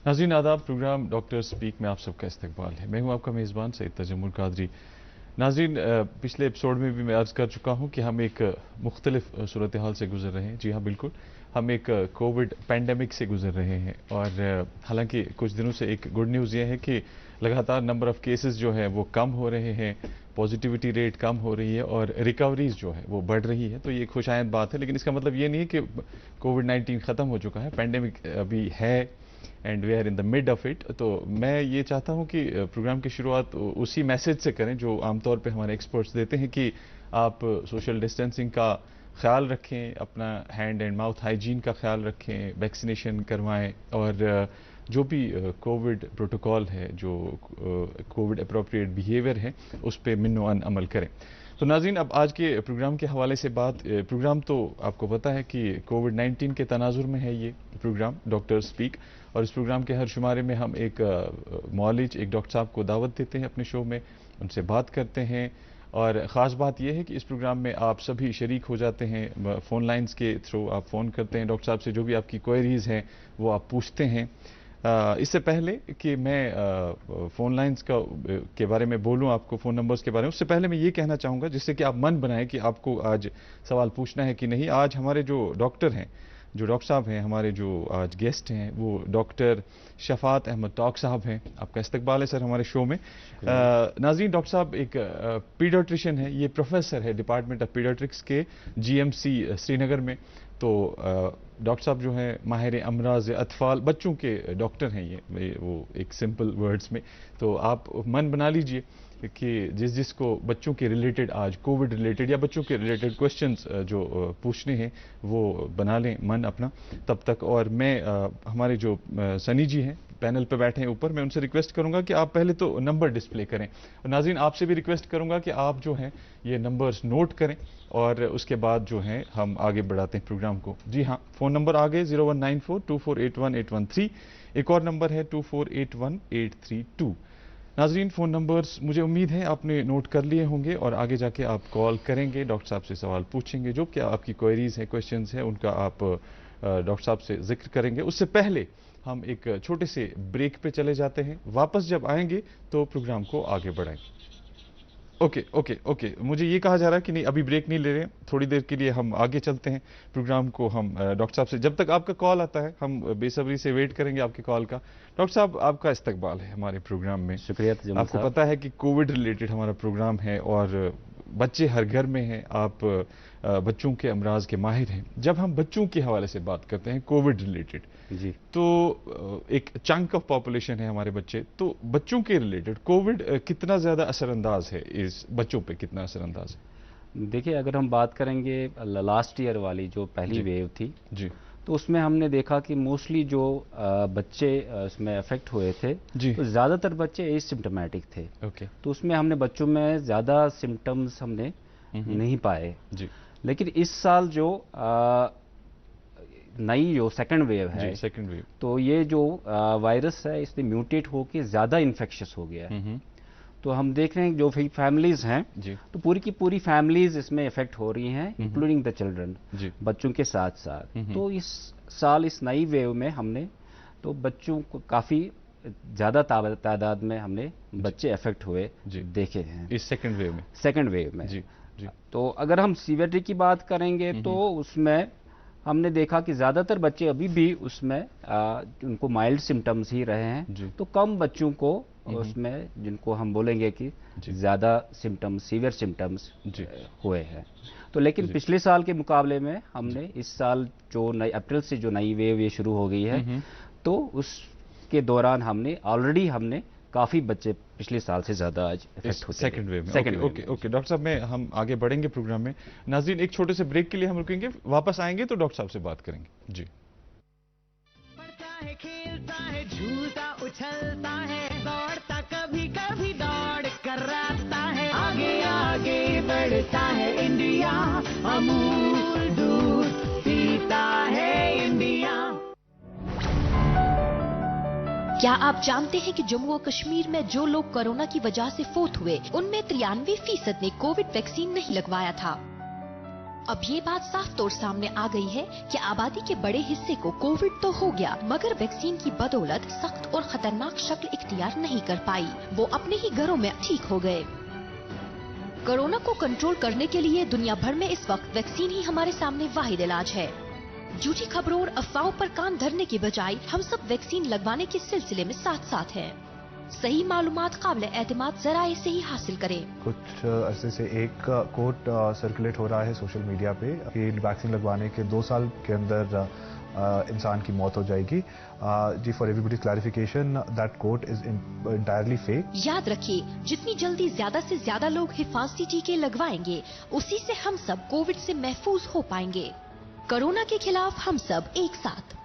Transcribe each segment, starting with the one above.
नाज़रीन आदाब, programme doctor speak में आप सबका इस्तकबाल है। मैं हूं आपका मेज़बान सैयद तजम्मुल कादरी। नाज़रीन, पिछले एपिसोड में भी मैं अर्ज़ कर चुका हूं कि हम एक मुख्तलिफ सूरत हाल से गुजर रहे हैं। जी हाँ, बिल्कुल, हम एक कोविड पैंडमिक से गुजर रहे हैं। और हालांकि कुछ दिनों से एक गुड न्यूज़ ये है कि लगातार नंबर ऑफ़ केसेस जो है वो कम हो रहे हैं, पॉजिटिविटी रेट कम हो रही है और रिकवरीज जो है वो बढ़ रही है। तो ये खुशायन बात है, लेकिन इसका मतलब ये नहीं है कि कोविड-19 ख़त्म हो चुका है। पैंडमिक अभी है and we are in the mid of it. तो मैं ये चाहता हूँ कि प्रोग्राम की शुरुआत उसी मैसेज से करें जो आमतौर पे हमारे एक्सपर्ट्स देते हैं कि आप सोशल डिस्टेंसिंग का ख्याल रखें, अपना हैंड एंड माउथ हाइजीन का ख्याल रखें, वैक्सीनेशन करवाएं और जो भी कोविड प्रोटोकॉल है, जो कोविड अप्रोप्रिएट बिहेवियर है, उस पर मिन्नो अमल करें। तो नाज़रीन, अब आज के प्रोग्राम के हवाले से बात, प्रोग्राम तो आपको पता है कि कोविड-19 के तनाजुर में है ये प्रोग्राम डॉक्टर स्पीक। और इस प्रोग्राम के हर शुमारे में हम एक मौलिज, एक डॉक्टर साहब को दावत देते हैं अपने शो में, उनसे बात करते हैं। और ख़ास बात यह है कि इस प्रोग्राम में आप सभी शरीक हो जाते हैं, फ़ोन लाइन्स के थ्रू आप फ़ोन करते हैं डॉक्टर साहब से, जो भी आपकी क्वेरीज़ हैं वो आप पूछते हैं। इससे पहले कि मैं फ़ोन लाइन्स के बारे में बोलूं, आपको फ़ोन नंबर्स के बारे में, उससे पहले मैं ये कहना चाहूँगा, जिससे कि आप मन बनाएं कि आपको आज सवाल पूछना है कि नहीं। आज हमारे जो डॉक्टर हैं, जो डॉक्टर साहब हैं, हमारे जो आज गेस्ट हैं, वो डॉक्टर शफात अहमद टॉक साहब हैं। आपका इस्तकबाल है सर हमारे शो में। नाज़रीन, डॉक्टर साहब एक पीडियाट्रिशियन है, ये प्रोफेसर है डिपार्टमेंट ऑफ पीडियाट्रिक्स के GMC श्रीनगर में। तो डॉक्टर साहब जो हैं माहिर अमराज अतफाल, बच्चों के डॉक्टर हैं ये वो एक सिंपल वर्ड्स में। तो आप मन बना लीजिए कि जिसको बच्चों के रिलेटेड, आज कोविड रिलेटेड या बच्चों के रिलेटेड क्वेश्चंस जो पूछने हैं वो बना लें मन अपना तब तक। और मैं हमारे जो सनी जी हैं पैनल पे बैठे हैं ऊपर, मैं उनसे रिक्वेस्ट करूंगा कि आप पहले तो नंबर डिस्प्ले करें। और नाज़रीन, आपसे भी रिक्वेस्ट करूंगा कि आप जो हैं ये नंबर्स नोट करें और उसके बाद जो है हम आगे बढ़ाते हैं प्रोग्राम को। जी हाँ, फ़ोन नंबर आ गए 019424818113। एक और नंबर है 24818332। नाज़रीन, फ़ोन नंबर्स मुझे उम्मीद है आपने नोट कर लिए होंगे और आगे जाके आप कॉल करेंगे, डॉक्टर साहब से सवाल पूछेंगे, जो क्या आपकी क्वेरीज हैं, क्वेश्चंस हैं, उनका आप डॉक्टर साहब से जिक्र करेंगे। उससे पहले हम एक छोटे से ब्रेक पे चले जाते हैं। वापस जब आएंगे तो प्रोग्राम को आगे बढ़ाएंगे। ओके, मुझे ये कहा जा रहा है कि नहीं, अभी ब्रेक नहीं ले रहे हैं, थोड़ी देर के लिए हम आगे चलते हैं प्रोग्राम को। हम डॉक्टर साहब से, जब तक आपका कॉल आता है हम बेसब्री से वेट करेंगे आपके कॉल का। डॉक्टर साहब, आपका इस्तकबाल है हमारे प्रोग्राम में। शुक्रिया। आपको पता है कि कोविड रिलेटेड हमारा प्रोग्राम है और बच्चे हर घर में हैं, आप बच्चों के अमराज के माहिर हैं। जब हम बच्चों के हवाले से बात करते हैं कोविड रिलेटेड जी, तो एक चंक ऑफ पॉपुलेशन है हमारे बच्चे, तो बच्चों के रिलेटेड कोविड कितना ज़्यादा असरअंदाज है, इस बच्चों पे कितना असरअंदाज है? देखिए, अगर हम बात करेंगे लास्ट ईयर वाली जो पहली वेव थी जी, तो उसमें हमने देखा कि मोस्टली जो बच्चे उसमें अफेक्ट हुए थे जी, तो ज़्यादातर बच्चे एसिम्प्टोमेटिक थे। ओके, तो उसमें हमने बच्चों में ज़्यादा सिम्टम्स हमने नहीं पाए। जी, लेकिन इस साल जो नई जो सेकंड वेव है, सेकंड वेव, तो ये जो वायरस है इसने म्यूटेट होकर ज़्यादा इन्फेक्शियस हो गया है। तो हम देख रहे हैं जो फैमिलीज हैं जी, तो पूरी की पूरी फैमिलीज इसमें इफेक्ट हो रही हैं, इंक्लूडिंग द चिल्ड्रन, बच्चों के साथ साथ। तो इस साल इस नई वेव में हमने तो बच्चों को काफ़ी ज़्यादा तादाद में हमने बच्चे इफेक्ट हुए देखे हैं इस सेकंड वेव में। जी। तो अगर हम सीवियरिटी की बात करेंगे तो उसमें हमने देखा कि ज़्यादातर बच्चे अभी भी उसमें उनको माइल्ड सिम्टम्स ही रहे हैं। तो कम बच्चों को उसमें जिनको हम बोलेंगे कि ज़्यादा सिम्टम्स, सीवियर सिम्टम्स हुए हैं। तो लेकिन पिछले साल के मुकाबले में हमने इस साल जो नई अप्रैल से जो नई वेव ये शुरू हो गई है, तो उसके दौरान हमने काफ़ी बच्चे पिछले साल से ज़्यादा आज इफेक्ट होते हैं सेकंड वेव में। ओके डॉक्टर साहब, हम आगे बढ़ेंगे प्रोग्राम में। नाज़रीन, एक छोटे से ब्रेक के लिए हम रुकेंगे, वापस आएंगे तो डॉक्टर साहब से बात करेंगे। जी, पढ़ता है, खेलता है, झूलता उछलता है, दौड़ता कभी कभी दौड़ कराता है, आगे आगे बढ़ता है इंडिया, अमूल दूध पीता है इंडिया। क्या आप जानते हैं कि जम्मू और कश्मीर में जो लोग कोरोना की वजह से फौत हुए उनमें 93% ने कोविड वैक्सीन नहीं लगवाया था। अब ये बात साफ तौर सामने आ गई है कि आबादी के बड़े हिस्से को कोविड तो हो गया, मगर वैक्सीन की बदौलत सख्त और खतरनाक शक्ल इख्तियार नहीं कर पाई। वो अपने ही घरों में ठीक हो गए। कोरोना को कंट्रोल करने के लिए दुनिया भर में इस वक्त वैक्सीन ही हमारे सामने वाहिद इलाज है। झूठी खबरों और अफवाहों पर कान धरने की बजाय हम सब वैक्सीन लगवाने के सिलसिले में साथ साथ हैं। सही मालूमात काबिल एतमाद जराए से ही हासिल करें। कुछ अरसे से एक कोट सर्कुलेट हो रहा है सोशल मीडिया पे कि वैक्सीन लगवाने के 2 साल के अंदर इंसान की मौत हो जाएगी। जी, for everybody clarification, that quote is entirely fake. याद रखिए, जितनी जल्दी ज्यादा से ज्यादा लोग हिफाजती टीके लगवाएंगे, उसी से हम सब कोविड से महफूज हो पाएंगे। कोरोना के खिलाफ हम सब एक साथ।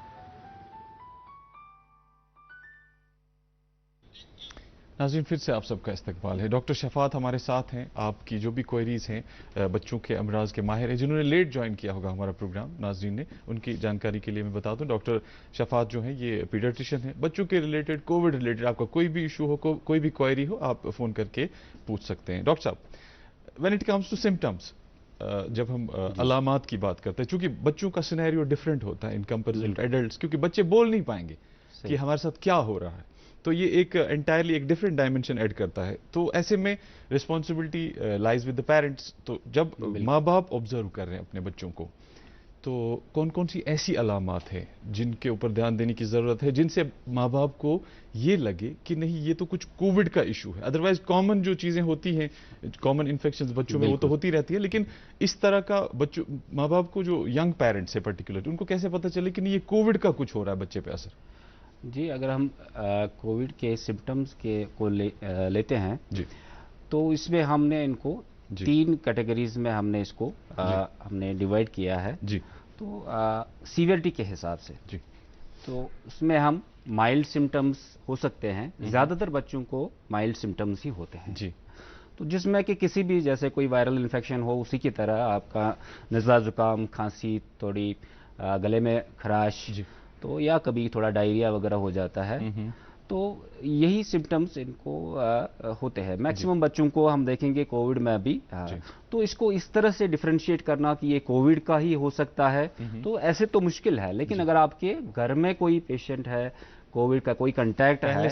नाज़रीन, फिर से आप सबका इस्तकबाल है। डॉक्टर शफात हमारे साथ हैं। आपकी जो भी क्वेरीज हैं, बच्चों के अमराज के माहिर हैं जिन्होंने लेट ज्वाइन किया होगा हमारा प्रोग्राम, नाज़रीन ने, उनकी जानकारी के लिए मैं बता दूं, डॉक्टर शफात जो है ये पीडियाट्रिशियन है। बच्चों के रिलेटेड, कोविड रिलेटेड आपका कोई भी इशू हो, कोई भी क्वेरी हो, आप फ़ोन करके पूछ सकते हैं। डॉक्टर साहब, when it comes to symptoms, जब हम अलामात की बात करते हैं, चूंकि बच्चों का सिनेरियो डिफरेंट होता है इन कंपेरिजन टू एडल्ट्स, क्योंकि बच्चे बोल नहीं पाएंगे कि हमारे साथ क्या हो रहा है, तो ये एक एंटायरली एक डिफरेंट डायमेंशन ऐड करता है। तो ऐसे में responsibility lies with the parents. तो जब माँ बाप ऑब्जर्व कर रहे हैं अपने बच्चों को, तो कौन कौन सी ऐसी अलामात हैं जिनके ऊपर ध्यान देने की ज़रूरत है, जिनसे माँ बाप को ये लगे कि नहीं ये तो कुछ कोविड का इशू है। अदरवाइज कॉमन जो चीज़ें होती हैं, कॉमन इन्फेक्शंस बच्चों में, वो तो होती रहती है, लेकिन इस तरह का बच्चों, माँ बाप को, जो यंग पेरेंट्स है पर्टिकुलर, उनको कैसे पता चले कि नहीं ये कोविड का कुछ हो रहा है बच्चे पे असर? जी, अगर हम कोविड के सिम्टम्स के को लेते हैं जी, तो इसमें हमने इनको 3 कैटेगरीज में हमने इसको हमने डिवाइड किया है जी। तो सीवियरिटी के हिसाब से जी, तो उसमें हम माइल्ड सिम्टम्स हो सकते हैं। ज़्यादातर बच्चों को माइल्ड सिम्टम्स ही होते हैं जी। तो जिसमें कि किसी भी, जैसे कोई वायरल इन्फेक्शन हो, उसी की तरह आपका नज़ला, ज़ुकाम, खांसी, थोड़ी गले में खराश, तो या कभी थोड़ा डायरिया वगैरह हो जाता है। तो यही सिम्टम्स इनको होते हैं। मैक्सिमम बच्चों को हम देखेंगे कोविड में भी। तो इसको इस तरह से डिफरेंशिएट करना कि ये कोविड का ही हो सकता है, तो ऐसे तो मुश्किल है। लेकिन अगर आपके घर में कोई पेशेंट है, कोविड का कोई कंटैक्ट है,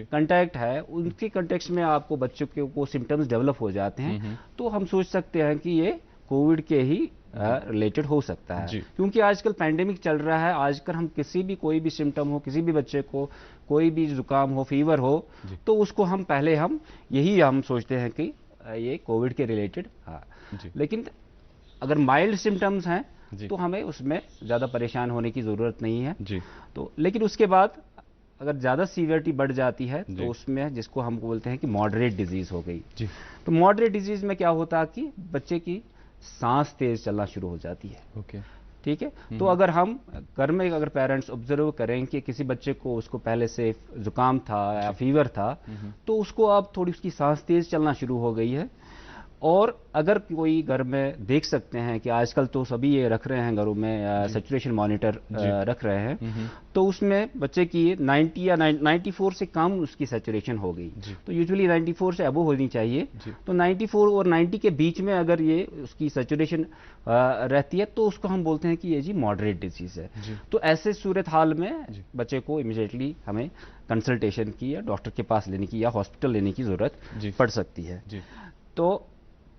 कंटैक्ट है, उनके कंटेक्स्ट में आपको बच्चों के को सिम्टम्स डेवलप हो जाते हैं, तो हम सोच सकते हैं कि ये कोविड के ही रिलेटेड हो सकता है। क्योंकि आजकल पैंडेमिक चल रहा है, आजकल हम किसी भी, कोई भी सिम्टम हो, किसी भी बच्चे को कोई भी जुकाम हो, फीवर हो, तो उसको हम पहले यही हम सोचते हैं कि ये कोविड के रिलेटेड। लेकिन अगर माइल्ड सिम्टम्स हैं तो हमें उसमें ज़्यादा परेशान होने की ज़रूरत नहीं है जी। तो लेकिन उसके बाद अगर ज़्यादा सीवियरिटी बढ़ जाती है तो उसमें, जिसको हम बोलते हैं कि मॉडरेट डिजीज़ हो गई जी। तो मॉडरेट डिजीज़ में क्या होता है कि बच्चे की सांस तेज चलना शुरू हो जाती है। ओके, ठीक है। तो अगर हम घर में अगर पेरेंट्स ऑब्जर्व करें कि किसी बच्चे को, उसको पहले से जुकाम था या फीवर था, तो उसको अब थोड़ी उसकी सांस तेज चलना शुरू हो गई है। और अगर कोई घर में देख सकते हैं कि आजकल तो सभी ये रख रहे हैं घरों में, सैचुरेशन मॉनिटर रख रहे हैं, तो उसमें बच्चे की 90 या 94 से कम उसकी सैचुरेशन हो गई। तो यूजुअली 94 से अबव होनी चाहिए। तो 94 और 90 के बीच में अगर ये उसकी सैचुरेशन रहती है, तो उसको हम बोलते हैं कि ये जी मॉडरेट डिजीज है। तो ऐसे सूरत हाल में बच्चे को इमीडिएटली हमें कंसल्टेशन की या डॉक्टर के पास लेने की या हॉस्पिटल लेने की जरूरत पड़ सकती है। तो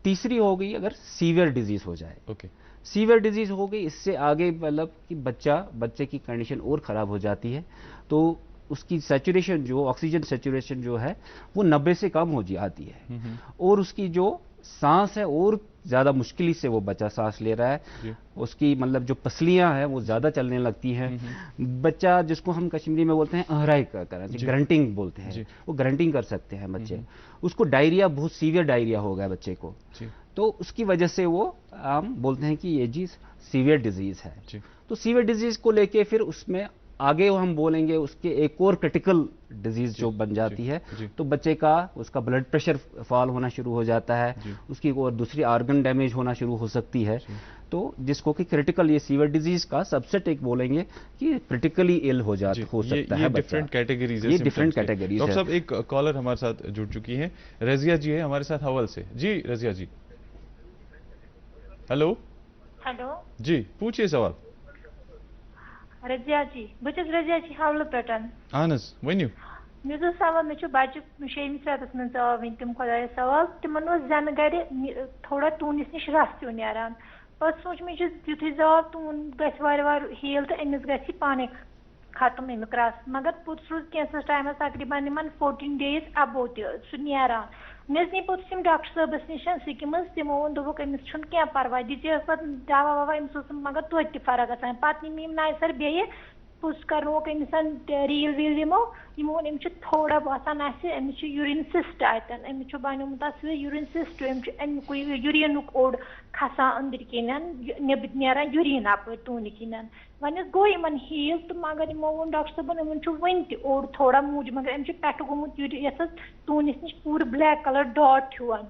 तीसरी हो गई अगर सीवियर डिजीज हो जाए। ओके, सीवियर डिजीज हो गई, इससे आगे मतलब कि बच्चे की कंडीशन और ख़राब हो जाती है, तो उसकी सैचुरेशन, जो ऑक्सीजन सैचुरेशन जो है वो 90 से कम हो जाती है, और उसकी जो सांस है और ज़्यादा मुश्किल से वो बच्चा सांस ले रहा है, उसकी मतलब जो पसलियां हैं वो ज़्यादा चलने लगती हैं। बच्चा, जिसको हम कश्मीरी में बोलते हैं अहराई करना, ग्रंटिंग बोलते हैं, वो ग्रंटिंग कर सकते हैं बच्चे। उसको डायरिया, बहुत सीवियर डायरिया हो गया बच्चे को, तो उसकी वजह से वो हम बोलते हैं कि ये जी सीवियर डिजीज है। तो सीवियर डिजीज को लेके फिर उसमें आगे हम बोलेंगे उसके एक और क्रिटिकल डिजीज जो बन जाती है, तो बच्चे का, उसका ब्लड प्रेशर फॉल होना शुरू हो जाता है, उसकी और दूसरी ऑर्गन डैमेज होना शुरू हो सकती है। तो जिसको कि क्रिटिकल, ये सीवियर डिजीज का सबसेट एक बोलेंगे कि क्रिटिकली इल हो सकता है। डिफरेंट कैटेगरीज है, ये डिफरेंट कैटेगरीज है। डॉक्टर साहब, एक कॉलर हमारे साथ जुड़ चुकी है, रजिया जी है हमारे साथ हवल से। जी रजिया जी, हेलो हेलो जी, पूछिए सवाल। रजिया जी बस रजिया जी हवल पे अहन हज वनियो मे सवाल मे बच्चे 6 रेतस मन आवन तम खुदा सवाल तिमन जन गर थोड़ा तूनिस नश रस त्यो नान पे सोच मे युथ जाव तून ग हील तो अमिस ग पाने खत्म अमुक रस मगर पुत रोज कैंसर टाइम तकरीबन 14 डेज अबो तह नान मे नी पुत डॉक्टर साहबस नश सिकिम तमो वो दोक अमिस क्या परवाह दिजे पे दवा ववा अमिस मगर तोत फर्क ग पे नी नाय सर बे पुस करनोक अमिस रील वील दिमो यमो वो अमिस थोड़ा बसान अमिस यूरिन सिस्ट अतन अमिस बनोमुत यूरिन सिस्ट अमुक यूरिन ओड खसान अंदर किन नब नान यूरिन अप तून किन वन गो इन हील तो मगर यमो वो डॉक्टर साहबन इन वन ओड थोड़ा मूज मगर अमिस पे गोमुत यूरिन तूनिस नश पूर ब्लैक कलर डॉट हन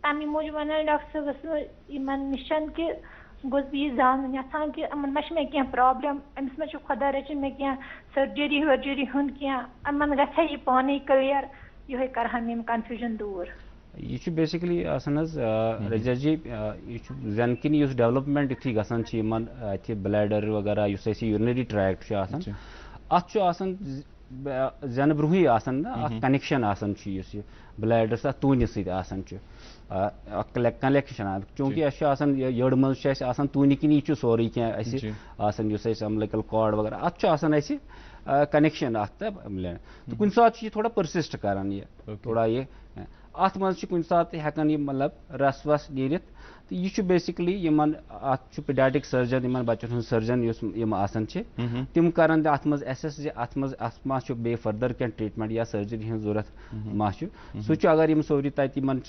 तमे मूज वन डॉक्टर साहबस इन निशन कि गोस बह जान यहां कि अमन मा मे क्या प्रॉब्लम अमिस मा खुदा रचन मे क्या सर्जरी वर्जरी हूं क्या अमन गया यह पानी क्लियर ये कर कन्फ्यूजन दूर यह बेसिकली रजा जी जन कि डेवलपमेंट युथी गसान ब्लैडर वगैरह यूरिनरी ट्रैक्ट अत जन ब्रोही कनेक्शन ब्लैडर तूनिस कलेक्शन चूंकि यड़ मज तून किन यह सोरे क्या अम्बिलिकल कॉर्ड वगैरह अत कनेक्शन तो कुछ सात थोड़ा परसिस्ट करान ये थोड़ा ये अत मज कुछ सात हेकान मतलब रस वस नीरित तो यह बेसिकली पीडियाट्रिक सर्जन इन बच्चन हूँ सर्जन तम कर अत मज एसेस अत मा बे फर्दर क्या ट्रीटमेंट या सर्जरी हज जरूरत मा सह अगर यम सोरी तमन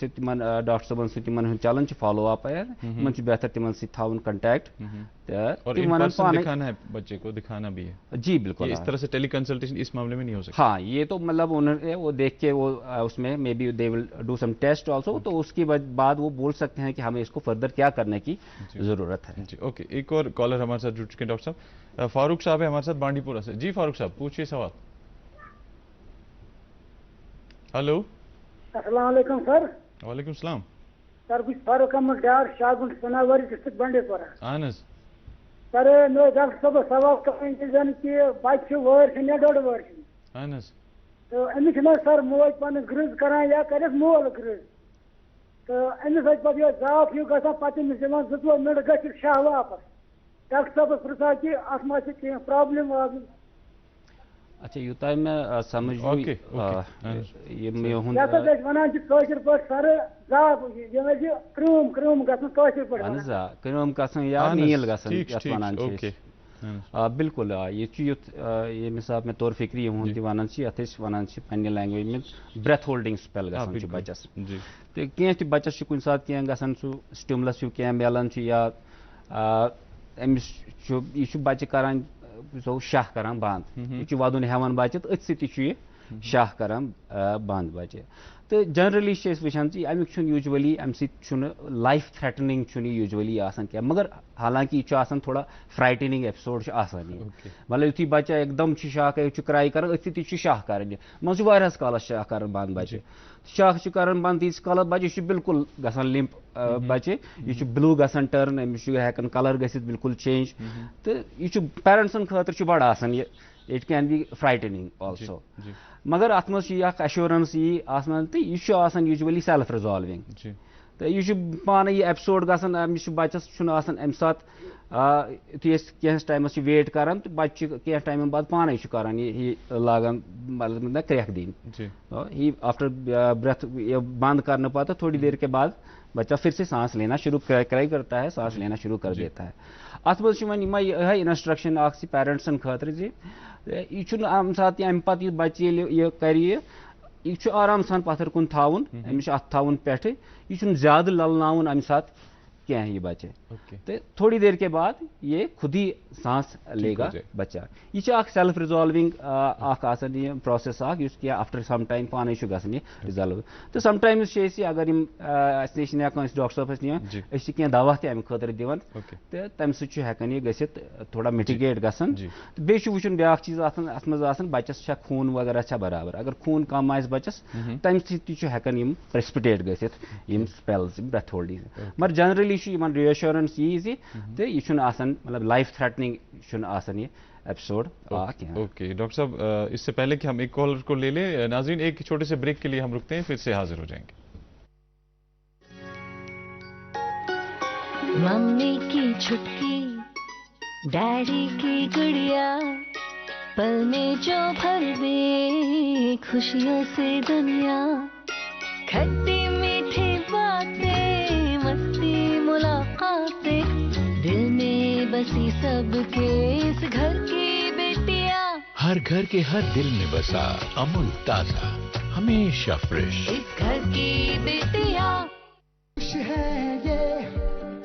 डॉक्टर साहबन सह चलन फॉलो अप इन बेहतर तिमन सत्न कंटैक्ट दिखाना है बच्चे को, दिखाना भी है जी बिल्कुल। इस तरह से टेली कंसल्टेशन इस मामले में नहीं हो सकता। हाँ ये तो मतलब उन्होंने वो देख के वो उसमें maybe they will do some test also तो उसके बाद वो बोल सकते हैं कि हमें इसको फर्दर क्या करने की जरूरत है। जी ओके, एक और कॉलर हमारे साथ जुड़ चुके हैं डॉक्टर साहब। फारूक साहब है हमारे साथ बांडीपुरा से। जी फारूक साहब पूछिए सवाल। हेलो अस्सलाम वालेकुम सर। वालेकुम सलाम सर कुछ फारूक अहमद डार शाहगुंड सोनावारी डिस्ट्रिक्ट बांडीपुरा। अहन सर मे डॉक्टर साहब सवाल कर कि बच्चे वर डोड वर अहन तो अमिस सर मोज पन ग्रज करान या कर मोल ग्रज तो अमिस पे जाफ हूँ ग पे दिवान 2 मिनट ग शाह वापस डॉक्टर साहब पृछा कि अत मा प्रॉब्लम वाब्लम। अच्छा यूता मैं समझ वन सर जाफ क्रूम क्रूम या नील बिल्कुल ये मिसाल में तौर फिक्री हूँ वन वन पे लैंग्वेज में ब्रेथ होल्डिंग स्पेल बच्चस तो कह बच्चस कुछ सात क्या ग स्टिमुलस क्या मिलान या अमिस यह बच्चे करान शाह करान बंद यह वदन हेवान बच्चे तो अथ सह शाह करान बंद बच्चे तो जनरली वुचान अमुक यूजुअली अम लाइफ थ्रेटनिंग यूजुअली क्या मगर हालांकि यह थोड़ा फ्राइटनिंग एपिसोड मतलब युथी बच्चा एकदम शाह क्राई कर अथ सह शाह कर मज कालस शाह कर बंद बच्चे शाह कर बंद तीस काल बच्चे बिल्कुल ग लिम्प बच्चे यह ब्लू ग टर्न अमिस हेकान कलर गसित बिल्कुल चेंज तो यह पेरेंट्सन खतर बड़ it can be frightening also मगर अत मज एश्योरेंस तो यह यूजुअली सेल्फ रिजॉल्विंग तो यह पान यह एपिसोड ग अमिस बच्चस अमि सात यु टाइमस वेट कर तो बच्चे क्या टाइम बाद पान करान यह लागान मतलब क्रैक दिन आफ्टर ब्रेथ बंद करने पता थोड़ी देर के बाद बच्चा फिर से सांस लेना शुरू क्राई करता है, सांस लेना शुरू कर देता है। अत मज यह इंस्ट्रक्शन पेरेंट्सन खतर यह अम सात अम पे यह बच्चे यह कर यह आराम सान पत्थर कुन थाउन अमिस अथ थाउन पे यह ज्यादा ललनाउन अम सात क्या है ये बच्चे तो थोड़ी देर के बाद ये खुद ही सांस लेगा बच्चा यह self resolving process after some time पान रिजॉल्व तो समटाइम्स अगर नश डॉक्टर साहबस नियान क्या दवा तम खतर दिवान तो तम सकान यह गसित थोड़ा मिटिगेट गसान तो बे वुचन ब्या चीज अत मज बच्चस खून वगैरह बराबर अगर खून कम आ बच्चस तम सकान प्रेसिपिटेट गसित स्पेल्स ब्रेथ होल्डिंग मगर जनरली रिएश्योरेंस यी तो यह मतलब लाइफ थ्रेटनिंग ये एपिसोड ओके डॉक्टर साहब, इससे पहले कि हम एक कॉलर को ले लें, नाज़रीन एक छोटे से ब्रेक के लिए हम रुकते हैं, फिर से हाजिर हो जाएंगे। मम्मी की छुटकी, डैडी की गुड़िया, पल में जो भर दे खुशियों से दुनिया, खट्टी मीठी बातें, मस्ती मुलाकातें, दिल में बसी सबके इस घर की बेटियां, हर घर के हर दिल में बसा अमूल ताजा, हमेशा फ्रेश, इस घर की बेटियां। खुश है ये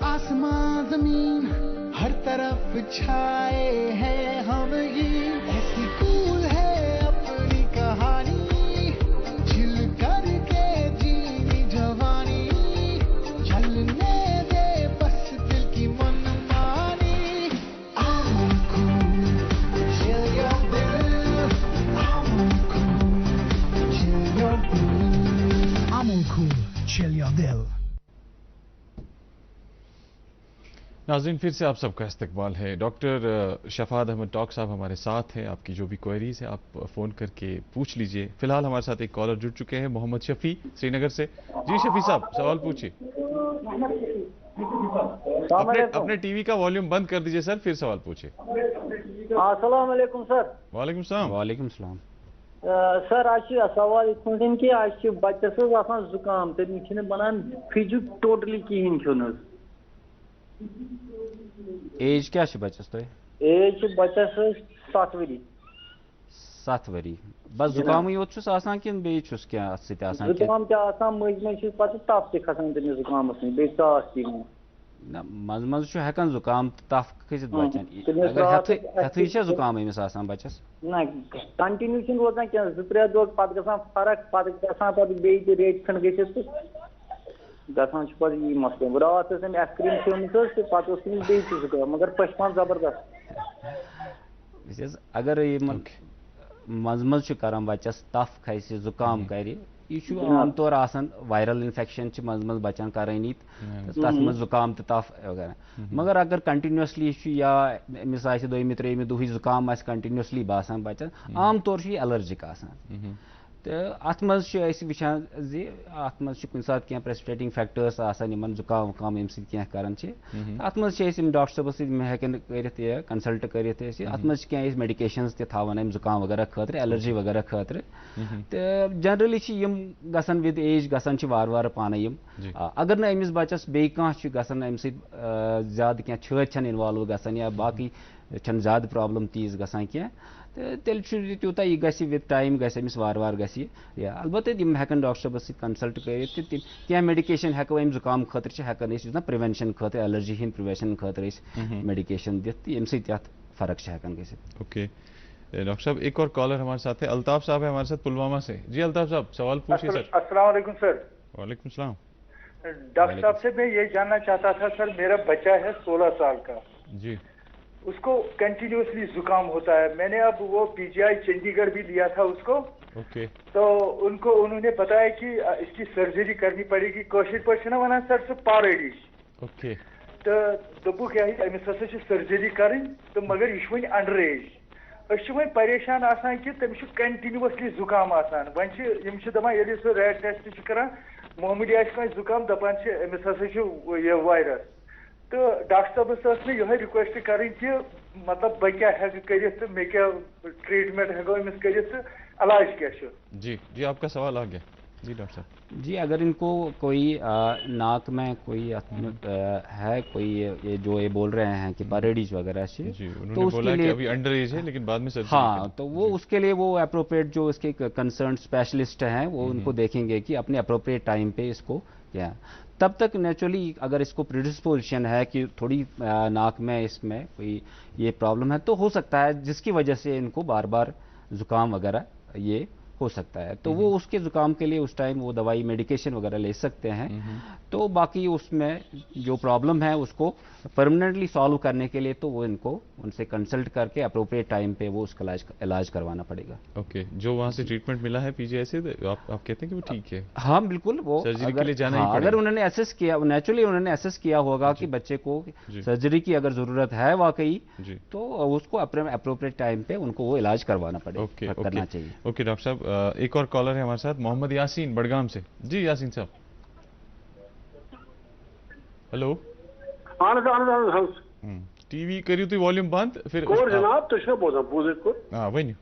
आसमां जमीन, हर तरफ छाए हैं हम ये, ऐसी कूल है अपनी कहानी, झिल करके जीनी जवानी, चलने दे बस दिल की मनमानी। I'm cool, chill your dill, I'm cool, chill your dill, I'm cool, chill your dill। नाज़रीन फिर से आप सबका इस्तकबाल है। डॉक्टर शफाद अहमद टॉक साहब हमारे साथ हैं। आपकी जो भी क्वेरीज है आप फ़ोन करके पूछ लीजिए। फिलहाल हमारे साथ एक कॉलर जुड़ चुके हैं, मोहम्मद शफी श्रीनगर से। जी शफी साहब, सवाल पूछिए। अपने टीवी का वॉल्यूम बंद कर दीजिए सर, फिर सवाल पूछिए। अस्सलाम वालेकुम सर। वालेकुम सलाम। वालेकुम सलाम। सर आज सवाल इतन कि आज बच्चस जुकाम तमिस बनान फ्रिज टोटली कहें खन। एज क्या बच्चस तो? As बच्चस 7 worry. 7 वरी बस जुकाम योत कि बेस क्या जुकाम मज पे तफ तसान तमिस जुकामस बे सास मज मज हेकान जुकाम तफ खसित बचन हेथी जुकाम अमिस बच्चस ना कंटिन्यू रोजान क्या 2-3 दो पे ग फर्क पे रेट खंड ग गसान ये मसले रात एस्क्रीम चुमस पे बे जुकाम मगर पशपान जबरदस्त। अगर मज मज कर बच्चस तफ खस जुकाम कर यह आम तौर वायरल इन्फेक्शन मज मज बचान करानी तथ मज जुकाम तो तफ वगैरह। मगर अगर कंटिन्यूसली या अमिस 2-3 दुह जुकाम आ कंटिन्यूसली बासान बचन आम तौर एलर्जिक आसान। तो अत मज वचान अत मज कुन सात क्या प्रेसिपिटेटिंग फैक्टर्स आसान जुकाम वकाम यम सह करान अत मज डॉक्टर साहब हेकन कर कंसल्ट कर अत मज क्या मेडिकेशंस तान जुकाम वगैरह खतर एलर्जी वगैरह खतर। तो जनरली गसान विद एज गसान वार वार पाने अगर न अमिस बच्चस बे गसान अम ज्यादा क्या छन इन्वॉल्व गसान या बाकी छन ज्यादा प्रॉब्लम तीज गसान क्या तेल तूत यह गि विद टाइम गमिस वार वार गि अलबत्ते हेकन डॉक्टर साहब कंसल्ट कर क्या मेडिकेशन हेको अम जुकाम खतर हेकन प्रिवेंशन खतर एलर्जी हिंद प्रिवेंशन खतर मेडिकेशन दित यम फर्क हेकन ग। ओके डॉक्टर साहब एक और कॉलर हमारे साथ है, अल्ताफ साहब है हमारे साथ पुलवामा से। जी अल्ताफ साहब सवाल पूछिए सर। अस्सलाम वालेकुम सर। वालेकुम सलाम। डॉक्टर साहब से मैं ये जानना चाहता था सर, मेरा बच्चा है 16 साल का जी, उसको कंटिन्यूसली जुकाम होता है। मैंने अब वो पीजीआई चंडीगढ़ भी लिया था उसको। ओके तो उन्होंने बताया कि इसकी सर्जरी करनी पड़ेगी। कोशिश पर वन सर सह पारेडी। ओके तो दोपुक अमिस हसा सर्जरी कर तो मगर यह वन अंडर एज वन परेशान आसान कि तमिस कंटिन्यूसली जुकाम आसान वन दपान ये सह रैट टेस्ट कर मामूली जुकाम दपान अमिस हसा यह वायरस। तो डॉक्टर साहब मे यह रिक्वेस्ट करें कि मतलब बह क्या कर तो मे क्या ट्रीटमेंट हेको अमिस कर इलाज क्या। जी जी आपका सवाल आ गया। जी डॉक्टर साहब। जी अगर इनको कोई नाक में कोई है कोई ये जो ये बोल रहे हैं कि परेडीज वगैरह से, तो बोला कि अभी अंडर एज है लेकिन बाद में सर्जरी। हाँ तो वो उसके लिए वो अप्रोप्रिएट जो इसके कंसर्न स्पेशलिस्ट हैं वो उनको देखेंगे कि अपने अप्रोप्रिएट टाइम पे इसको क्या। तब तक नेचुरली अगर इसको प्रिडिस्पोजिशन है कि थोड़ी नाक में इसमें कोई ये प्रॉब्लम है तो हो सकता है जिसकी वजह से इनको बार बार जुकाम वगैरह ये हो सकता है, तो वो उसके जुकाम के लिए उस टाइम वो दवाई मेडिकेशन वगैरह ले सकते हैं। तो बाकी उसमें जो प्रॉब्लम है उसको परमानेंटली सॉल्व करने के लिए तो वो इनको उनसे कंसल्ट करके अप्रोप्रिएट टाइम पे वो उसका इलाज करवाना पड़ेगा। ओके, जो वहाँ से ट्रीटमेंट मिला है पीजीआई से, आप कहते हैं कि वो ठीक है? हाँ बिल्कुल, वो सर्जरी अगर, के लिए जाना ही पड़ेगा। अगर उन्होंने असेस किया, नेचुरली उन्होंने असेस किया होगा कि बच्चे को सर्जरी की अगर जरूरत है वाकई, तो उसको अप्रोप्रिएट टाइम पे उनको वो इलाज करवाना पड़ेगा, करना चाहिए। ओके डॉक्टर साहब, एक और कॉलर है हमारे साथ, मोहम्मद यासीन बड़गाम से। जी यासीन साहब, हेलो। टीवी करियो तुम वॉल्यूम बंद, फिर जनाब तो बोझान बूजित को वन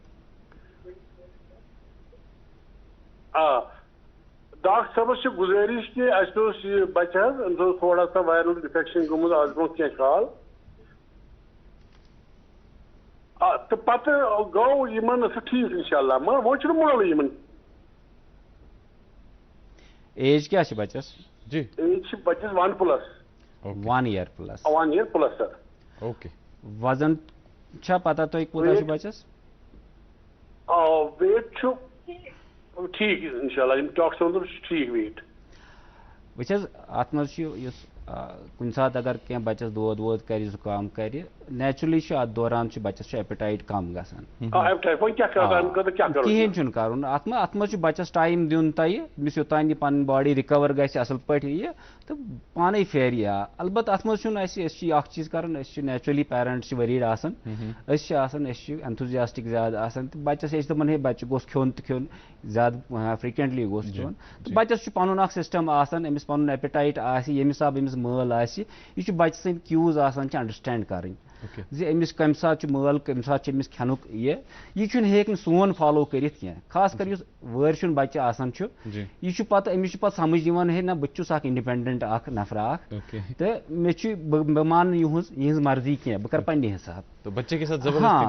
डॉक्टर साहब गुजारिश कि बच्चे थोड़ा सा वायरल इन्फेक्शन गोमुत आज ब्रो क्या काल तो पत गो यमन ठीक इंशाल्लाह मगर वो मोल यमन एज क्या है बच्चस? जी एज बच्चस 1+, 1 year plus, 1 year plus sir. Okay, वजन छा पता तो एक कोता छ बच्चस? वेट छु ठीक इंशाल्लाह, इन डॉक्टर ठीक वेट वचस अत मज कुन सात अगर क्या बच्चस दोद वोद कर जुकाम कर नेचुरली अत दौरान बच्चस एपेटाइट कम गसान, कहें चुन कर अत मज बच्चस टाइम दिन तमिस योतान यह पन बॉडी रिकवर गि असल पे यह तो पाने फेर यह अलबत् अत मज चीज कर नेचुरली पेरेंट्स वरीड आसान, एंथुजियास्टिक ज्यादा आसान, तो बच्चस दपान हे बच्चे गोस खोन तो खोन ज्यादा फ्रिक्वेंटली गोस खोन, तो बच्चस पन सिस्टम आसान, अमिस पन एपेटाइट ये हिसाब अमिस मल यह बच्चे सद क्यूज आसान अंडरस्टैंड कर अमिस कम सात मल कम सात अमिस खेनुक यह सोन फॉलो कर खास कर वर्शुन बच्चे आसान यह पत अमिस पत समझ है ना बहुत इंडिपेंडेंट नफर तो मे मान यहज मर्जी क्या बह कर पन्ने हिसाब, तो बच्चे के साथ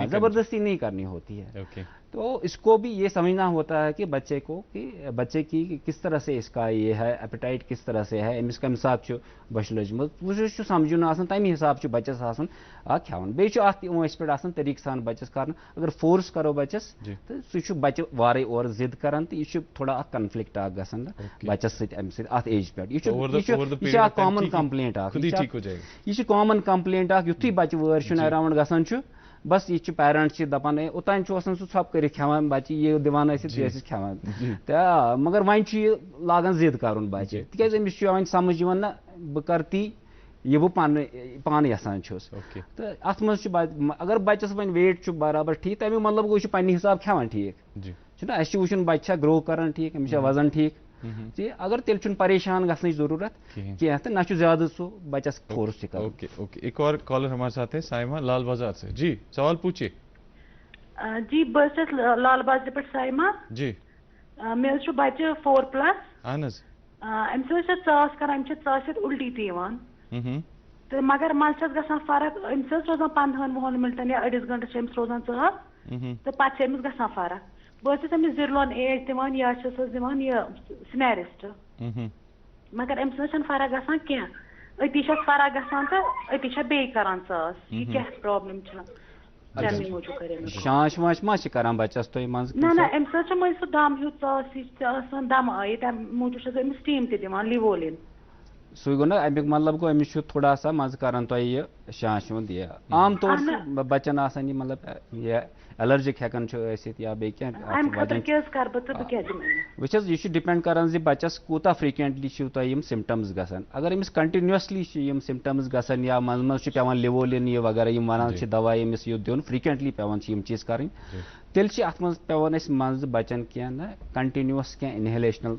जबरदस्ती नहीं करनी होती है। तो इसको भी ये समझना होता है कि बच्चे को कि बच्चे की किस तरह से इसका ये है एपेटाइट किस तरह से है, अमिस कम सात बश लजमत वो समझुन आसान तमी हिसाब बच्चस आसान खेवान बे अस पे तरीक सान बच्चस कर, अगर फोर्स करो बच्चस तो सह बच्चे वारे और जिद करान, तो यह थोड़ा कन्फ्लिक्ट गसान बच्चस अत एज पे, यह कॉमन कंप्लेंट यह कॉमन कंप्लेंट युथी बच्चे वर्शन अराउंड गसान बस यह पेरेंट्स दपान ओतान सह थप कर खेवान बच्चे ये दिवान खेवान, तो मगर वन लागान जिद कर बच्चे तिक अमिस समझ ना बह कर ती ये बह पान यसान तो अत मज अगर बच्चस वन वेट बराबर ठीक तमिक मतलब गो पन्ने हिसाब खेवान ठीक अस वुचन बच्चा ग्रो कर ठीक अमिस वजन ठीक, अगर तेल परेशान गई जरूरत क्या तो ना ज्यादा सो बच्चस फोर्स कर। ओके ओके, एक और कॉलर हमारे साथ है साइमा लाल बाजार से। जी सवाल पूछिए। जी बस लाल बाजार पे साइमा जी मे बच्चे 4+, अमिस चास कर उल्टी तवान तो मगर मज ग फर्क अमिस रोजान 15 मिनटन या अड़िस घंटे रोजान चास तो पे अमिस ग फर्क, बस अमिस जिरलोन एज दिवान या दिवान यह स्नैरिस्ट मगर अमिस फर्क गसान क्या अति फर्क गसान तो अति बे करान चास, यह क्या प्रॉब्लम शांश वाश मा करान बच्चस तो ना ना अमिस मज सह दम हूँ चास दम आई तम मूजूब अमिस स्टीम दिवान लिवोलिन सू गो ना अमिक मतलब गो अमिस थोड़ा सा मज करान तो यह शांश हुंद यह आम तौर से बच्चन आसान यह मतलब यह एलर्जिक हेकन या बे वह यह डिपेंड करान बच्चस कूता फ्रिक्वेंटली तुम सिम्टम्स गसान, अगर अमिस कंटिन्यूसली सिम्टम्स गसान या मज मज पेवान लिवोलिन यह वगैरह वनान दवा अमिस यह दिन फ्रिक्वेंटली पेवान चीज कर तेल अत मज पेवान मज बचन क्या ना कंटिन्यूस क्या इनहेलेशनल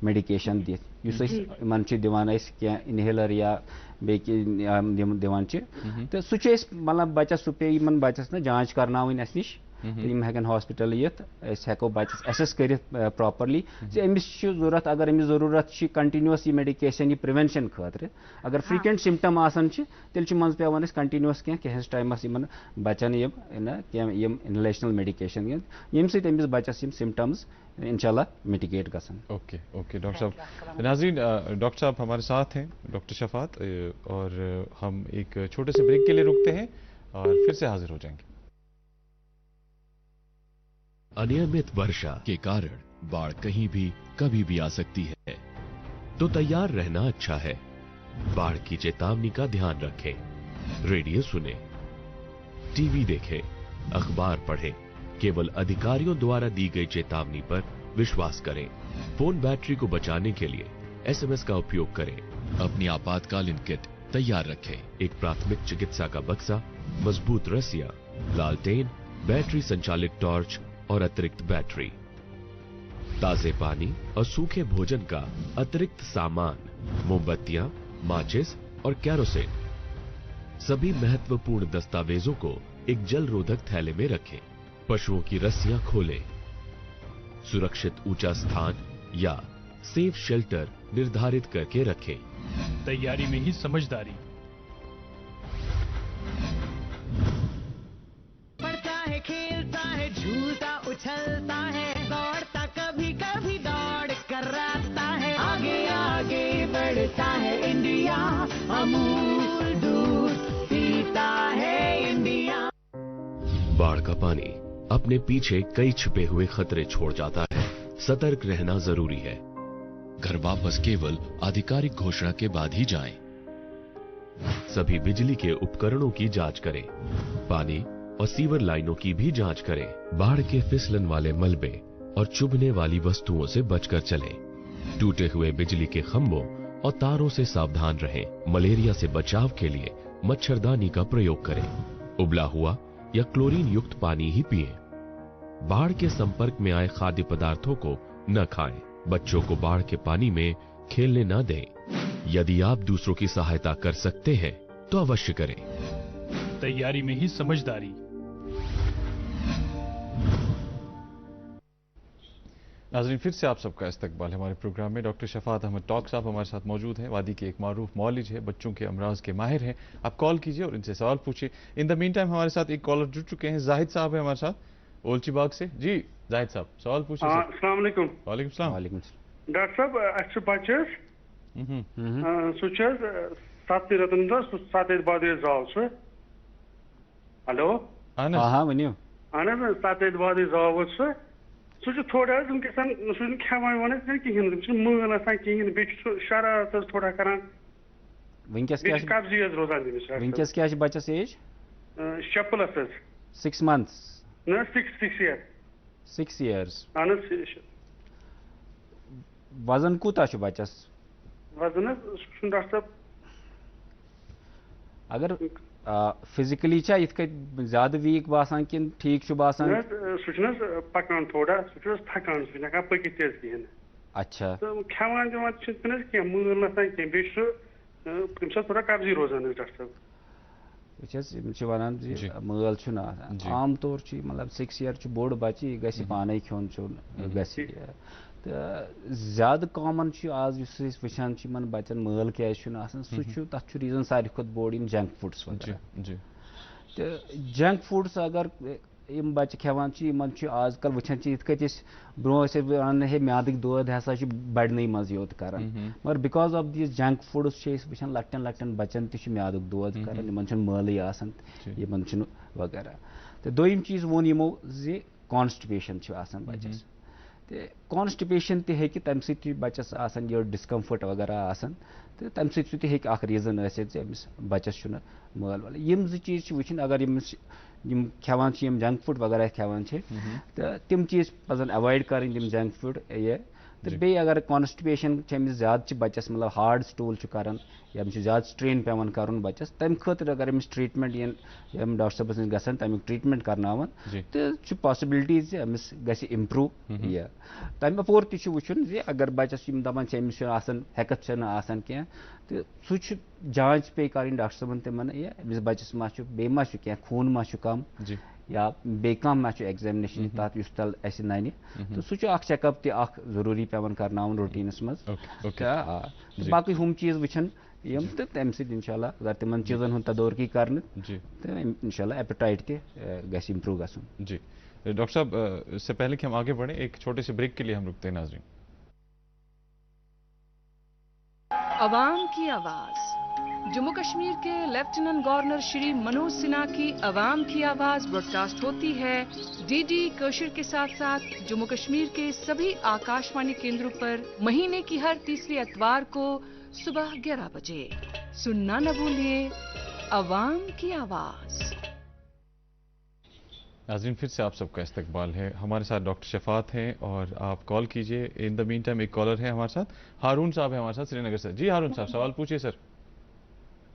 मेडिकेशन दिवान क्या इनहेलर या बे दिवान तो सह मतलब बच्चस सह पे बच्चस ना जांच करनावन अस नश तो हेकन हॉस्पिटल यित हेको बच्चस एसेस कर प्रॉपरली अमिस जरूरत, अगर अमिस जरूरत कंटिन्यूस यह मेडिकेशन यह प्रिवेंशन खतर अगर फ्रिक्वेंट सिम्टम आसान तेल मज पेवान कंटिन्यूस क्या टाइमस बच्चन यम इनहेलेशनल मेडिकेशन यम समिस बच्चस सिम्टम्स इंशाल्लाह मिटिगेट गसन। ओके ओके डॉक्टर साहब। नाज़रीन डॉक्टर साहब हमारे साथ हैं, डॉक्टर शफात, और हम एक छोटे से ब्रेक के लिए रुकते हैं और फिर से हाजिर हो जाएंगे। अनियमित वर्षा के कारण बाढ़ कहीं भी कभी भी आ सकती है, तो तैयार रहना अच्छा है। बाढ़ की चेतावनी का ध्यान रखें, रेडियो सुने, टीवी देखें, अखबार पढ़ें, केवल अधिकारियों द्वारा दी गई चेतावनी पर विश्वास करें। फोन बैटरी को बचाने के लिए एसएमएस का उपयोग करें। अपनी आपातकालीन किट तैयार रखें। एक प्राथमिक चिकित्सा का बक्सा, मजबूत रस्सियां, लालटेन, बैटरी संचालित टॉर्च और अतिरिक्त बैटरी, ताजे पानी और सूखे भोजन का अतिरिक्त सामान, मोमबत्तियां, माचिस और कैरोसिन। सभी महत्वपूर्ण दस्तावेजों को एक जल रोधक थैले में रखें। पशुओं की रस्सियां खोलें। सुरक्षित ऊंचा स्थान या सेफ शेल्टर निर्धारित करके रखें। तैयारी में ही समझदारी। पढ़ता है, खेलता है, झूलता उछलता है, दौड़ता कभी कभी दौड़ कराता है, आगे आगे बढ़ता है इंडिया, अमूल दूध पीता है इंडिया। बाढ़ का पानी अपने पीछे कई छिपे हुए खतरे छोड़ जाता है। सतर्क रहना जरूरी है। घर वापस केवल आधिकारिक घोषणा के बाद ही जाएं। सभी बिजली के उपकरणों की जांच करें। पानी और सीवर लाइनों की भी जांच करें। बाढ़ के फिसलन वाले मलबे और चुभने वाली वस्तुओं से बचकर चलें। टूटे हुए बिजली के खंभों और तारों से सावधान रहें। मलेरिया से बचाव के लिए मच्छरदानी का प्रयोग करें। उबला हुआ या क्लोरीन युक्त पानी ही पिएं। बाढ़ के संपर्क में आए खाद्य पदार्थों को न खाएं। बच्चों को बाढ़ के पानी में खेलने न दें। यदि आप दूसरों की सहायता कर सकते हैं तो अवश्य करें। तैयारी में ही समझदारी। नाज़रीन, फिर से आप सबका इस्तकबाल है हमारे प्रोग्राम में। डॉक्टर शफात अहमद टॉक साहब हमारे साथ मौजूद हैं। वादी के एक मारूफ मौलिज है, बच्चों के अमराज के माहिर हैं। आप कॉल कीजिए और इनसे सवाल पूछिए। इन द मीन टाइम हमारे साथ एक कॉलर जुड़ चुके हैं। जाहिद साहब है हमारे साथ ओलची बाग से। जी जाहिद साहब, सवाल पूछिए। अस्सलाम वालेकुम। वालेकुम सलाम। डॉक्टर साहब अच्छे बच्चेस सुचेस 7 रतन 7 बाद जाव से। हेलो हाँ वनियो। अहन 7 बाद जाव से सह थोड़ा वनकसान सह खेवान वन कहें मल आसान कहें बे शरारत थोड़ा करान कब्जी रोजान वनकस क्या बच्चस एज 6+ 6 months न 6 years 6 years अहन वजन कूता बच्चस वजन डॉक्टर साहब अगर फिजिकली ज्यादा वीक बासान कि ठीक बासान सह पकान थोड़ा सह थकान सह पकित तेज कहें। अच्छा तो खेवान दिवान कह मल आसान कह बे थोड़ा कब्जी रोजान डॉक्टर साहब वन मल आम तौर मतलब 6 year बोड़ बच्चे यह पाने खोन चोन तो ज्यादा कॉमन आज वचान बच्चन मल क्या सह रीजन सारे खुद बोड़ जंक फूड्स वगैरह। तो जंक फूड्स अगर यम बच्चे खेवान आजकल वचान ये ब्रो वन है म्यादिक दोद हसा बढ़ने मज योत कर मगर because of this junk foods वचान लकटन लकटन बच्चन तक म्यादिक दोद कर मल आसान वगैरह। तो दोम चीज वो यमो जे कॉन्स्टिपेशन बच्चस तो कॉन्स्टिपेशन तम सत बच्चस ये डिस्कम्फर्ट वगैरह तो तम सत रीजन अमिस बच्चस मल वल यम चीज वुन अगर खेवान जंक फूड वगैरह खेवान तो तम चीज पजन अवॉइड कर जंक फूड ये तो बे अगर कॉन्स्टिपेशन ज्यादा बच्चस मतलब हार्ड स्टूल कर या ज्यादा स्ट्रेन पेवान कर बच्चस तम खतर अगर अमिस ट्रीटमेंट डॉक्टर साहब गसन तमिक ट्रीटमेंट करनावन तो पॉसिबिलिटीज अमिस गस इम्प्रूव यह तम अपोर तु वुन अगर बच्चस दपान अमिस हेकत आसान कह तो सह जांच पे कर डॉक्टर साहब तमन ये अमिस बच्चस मा बे मा क्या खून मा कम या बे मा एग्जामिनेशन तथ तल अस नन तो सह चेकअप तरूरी पेवान करनावन रूटीनस मज बाकी हम चीज वुन यम तो तम इंशाल्लाह अगर तिमन चीजन हूँ तदोरकी कर तो इंशाल्लाह एपेटाइट गस इम्प्रूव गसन। जी डॉक्टर साहब, इससे पहले कि हम आगे बढ़े एक छोटे से ब्रेक के लिए हम रुकते हैं। नाज़रीन, अवाम की आवाज जम्मू कश्मीर के लेफ्टिनेंट गवर्नर श्री मनोज सिन्हा की आवाम की आवाज ब्रॉडकास्ट होती है डीडी कश्मीर के साथ साथ जम्मू कश्मीर के सभी आकाशवाणी केंद्रों पर महीने की हर तीसरे इतवार को सुबह 11 बजे। सुनना न भूलिए, आवाम की आवाज। नाज़रीन, फिर से आप सबका इस्तकबाल है। हमारे साथ डॉक्टर शफात हैं और आप कॉल कीजिए। इन द मीन टाइम एक कॉलर है हमारे साथ, हारून साहब है हमारे साथ श्रीनगर से। जी हारून साहब, सवाल पूछिए सर।